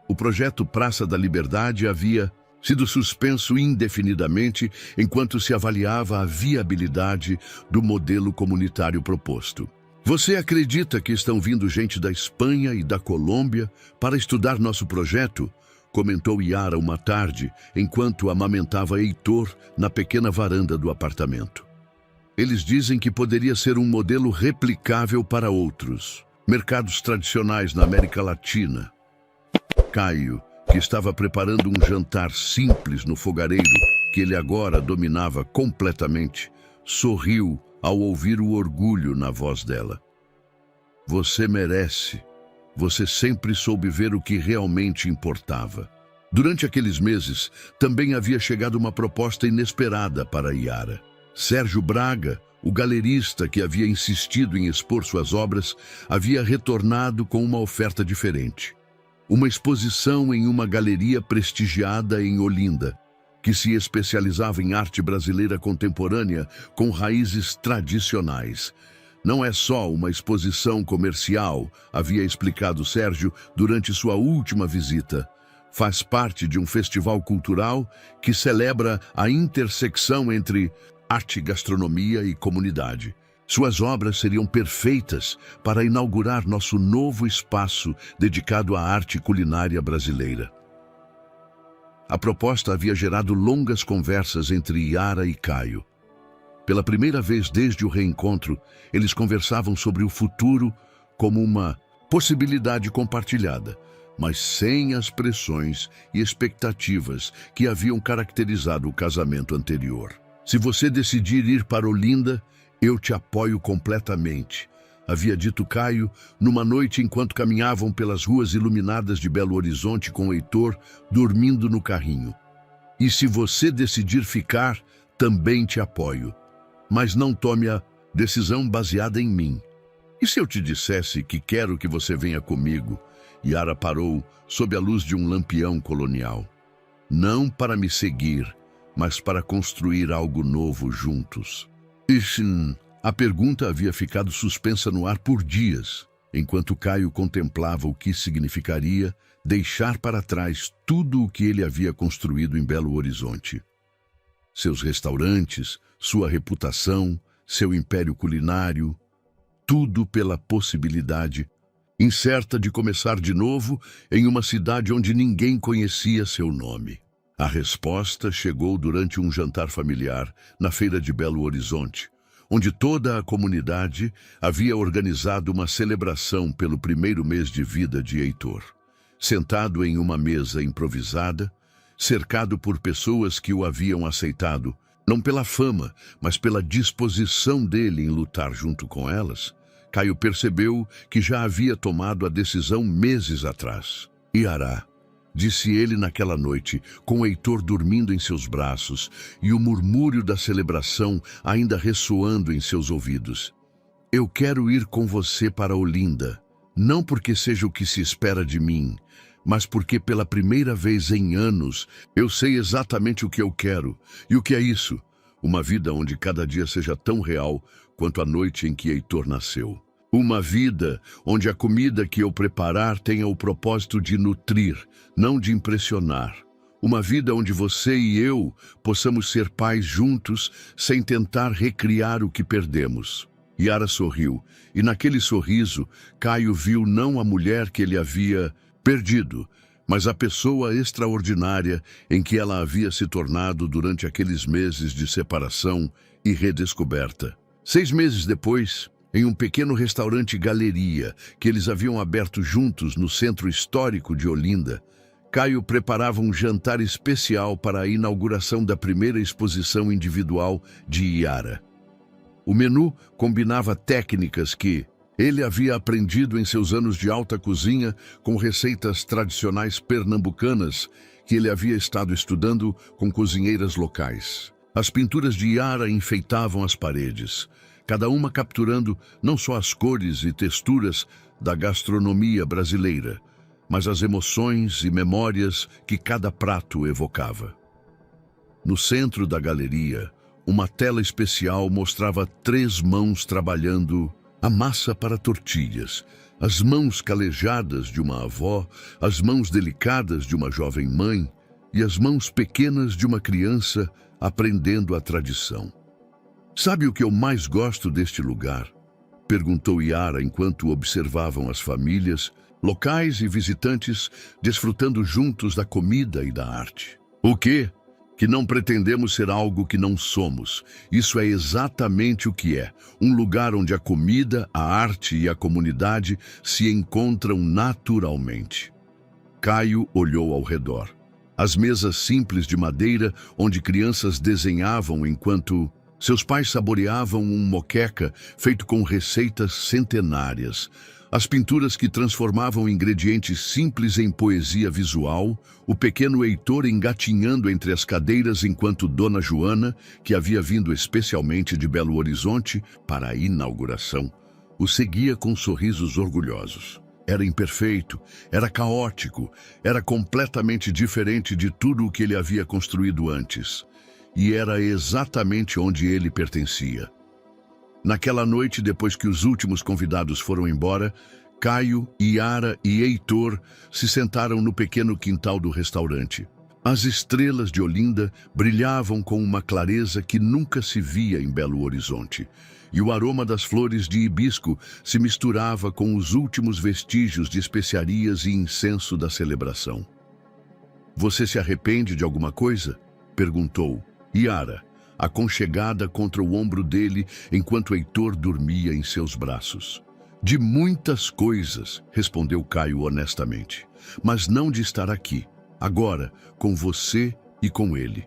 O projeto Praça da Liberdade havia sido suspenso indefinidamente enquanto se avaliava a viabilidade do modelo comunitário proposto. Você acredita que estão vindo gente da Espanha e da Colômbia para estudar nosso projeto? Comentou Yara uma tarde, enquanto amamentava Heitor na pequena varanda do apartamento. Eles dizem que poderia ser um modelo replicável para outros mercados tradicionais na América Latina. Caio, que estava preparando um jantar simples no fogareiro, que ele agora dominava completamente, sorriu ao ouvir o orgulho na voz dela. Você merece. Você sempre soube ver o que realmente importava. Durante aqueles meses, também havia chegado uma proposta inesperada para Yara. Sérgio Braga, o galerista que havia insistido em expor suas obras, havia retornado com uma oferta diferente. Uma exposição em uma galeria prestigiada em Olinda, que se especializava em arte brasileira contemporânea com raízes tradicionais. Não é só uma exposição comercial, havia explicado Sérgio durante sua última visita. Faz parte de um festival cultural que celebra a intersecção entre arte, gastronomia e comunidade. Suas obras seriam perfeitas para inaugurar nosso novo espaço dedicado à arte culinária brasileira. A proposta havia gerado longas conversas entre Yara e Caio. Pela primeira vez desde o reencontro, eles conversavam sobre o futuro como uma possibilidade compartilhada, mas sem as pressões e expectativas que haviam caracterizado o casamento anterior. Se você decidir ir para Olinda, eu te apoio completamente, havia dito Caio numa noite enquanto caminhavam pelas ruas iluminadas de Belo Horizonte com Heitor dormindo no carrinho. E se você decidir ficar, também te apoio. Mas não tome a decisão baseada em mim. E se eu te dissesse que quero que você venha comigo? Yara parou sob a luz de um lampião colonial. Não para me seguir, mas para construir algo novo juntos. A pergunta havia ficado suspensa no ar por dias, enquanto Caio contemplava o que significaria deixar para trás tudo o que ele havia construído em Belo Horizonte. Seus restaurantes, sua reputação, seu império culinário, tudo pela possibilidade incerta de começar de novo em uma cidade onde ninguém conhecia seu nome. A resposta chegou durante um jantar familiar na feira de Belo Horizonte, onde toda a comunidade havia organizado uma celebração pelo primeiro mês de vida de Heitor. Sentado em uma mesa improvisada, cercado por pessoas que o haviam aceitado, não pela fama, mas pela disposição dele em lutar junto com elas, Caio percebeu que já havia tomado a decisão meses atrás. Yara, disse ele naquela noite, com Heitor dormindo em seus braços e o murmúrio da celebração ainda ressoando em seus ouvidos. Eu quero ir com você para Olinda, não porque seja o que se espera de mim, mas porque pela primeira vez em anos eu sei exatamente o que eu quero. E o que é isso? Uma vida onde cada dia seja tão real quanto a noite em que Heitor nasceu. Uma vida onde a comida que eu preparar tenha o propósito de nutrir, não de impressionar. Uma vida onde você e eu possamos ser pais juntos sem tentar recriar o que perdemos. Yara sorriu, e naquele sorriso, Caio viu não a mulher que ele havia perdido, mas a pessoa extraordinária em que ela havia se tornado durante aqueles meses de separação e redescoberta. 6 meses depois, em um pequeno restaurante galeria que eles haviam aberto juntos no centro histórico de Olinda, Caio preparava um jantar especial para a inauguração da primeira exposição individual de Yara. O menu combinava técnicas que ele havia aprendido em seus anos de alta cozinha com receitas tradicionais pernambucanas que ele havia estado estudando com cozinheiras locais. As pinturas de Yara enfeitavam as paredes, cada uma capturando não só as cores e texturas da gastronomia brasileira, mas as emoções e memórias que cada prato evocava. No centro da galeria, uma tela especial mostrava 3 mãos trabalhando a massa para tortilhas, as mãos calejadas de uma avó, as mãos delicadas de uma jovem mãe e as mãos pequenas de uma criança aprendendo a tradição. Sabe o que eu mais gosto deste lugar? Perguntou Yara enquanto observavam as famílias, locais e visitantes, desfrutando juntos da comida e da arte. O quê? que não pretendemos ser algo que não somos. Isso é exatamente o que é. Um lugar onde a comida, a arte e a comunidade se encontram naturalmente. Caio olhou ao redor. As mesas simples de madeira, onde crianças desenhavam enquanto seus pais saboreavam um moqueca feito com receitas centenárias. As pinturas que transformavam ingredientes simples em poesia visual, o pequeno Heitor engatinhando entre as cadeiras enquanto Dona Joana, que havia vindo especialmente de Belo Horizonte para a inauguração, o seguia com sorrisos orgulhosos. Era imperfeito, era caótico, era completamente diferente de tudo o que ele havia construído antes. E era exatamente onde ele pertencia. Naquela noite, depois que os últimos convidados foram embora, Caio, Yara e Heitor se sentaram no pequeno quintal do restaurante. As estrelas de Olinda brilhavam com uma clareza que nunca se via em Belo Horizonte, e o aroma das flores de hibisco se misturava com os últimos vestígios de especiarias e incenso da celebração. "Você se arrepende de alguma coisa?" perguntou Yara, aconchegada contra o ombro dele enquanto Heitor dormia em seus braços. "De muitas coisas", respondeu Caio honestamente, "mas não de estar aqui, agora, com você e com ele."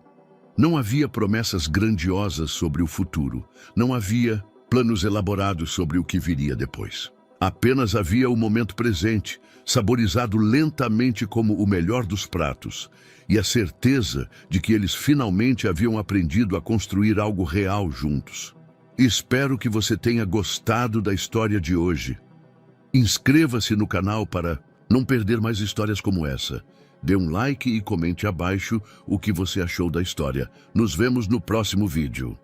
Não havia promessas grandiosas sobre o futuro, não havia planos elaborados sobre o que viria depois. Apenas havia o momento presente, saborizado lentamente como o melhor dos pratos, e a certeza de que eles finalmente haviam aprendido a construir algo real juntos. Espero que você tenha gostado da história de hoje. Inscreva-se no canal para não perder mais histórias como essa. Dê um like e comente abaixo o que você achou da história. Nos vemos no próximo vídeo.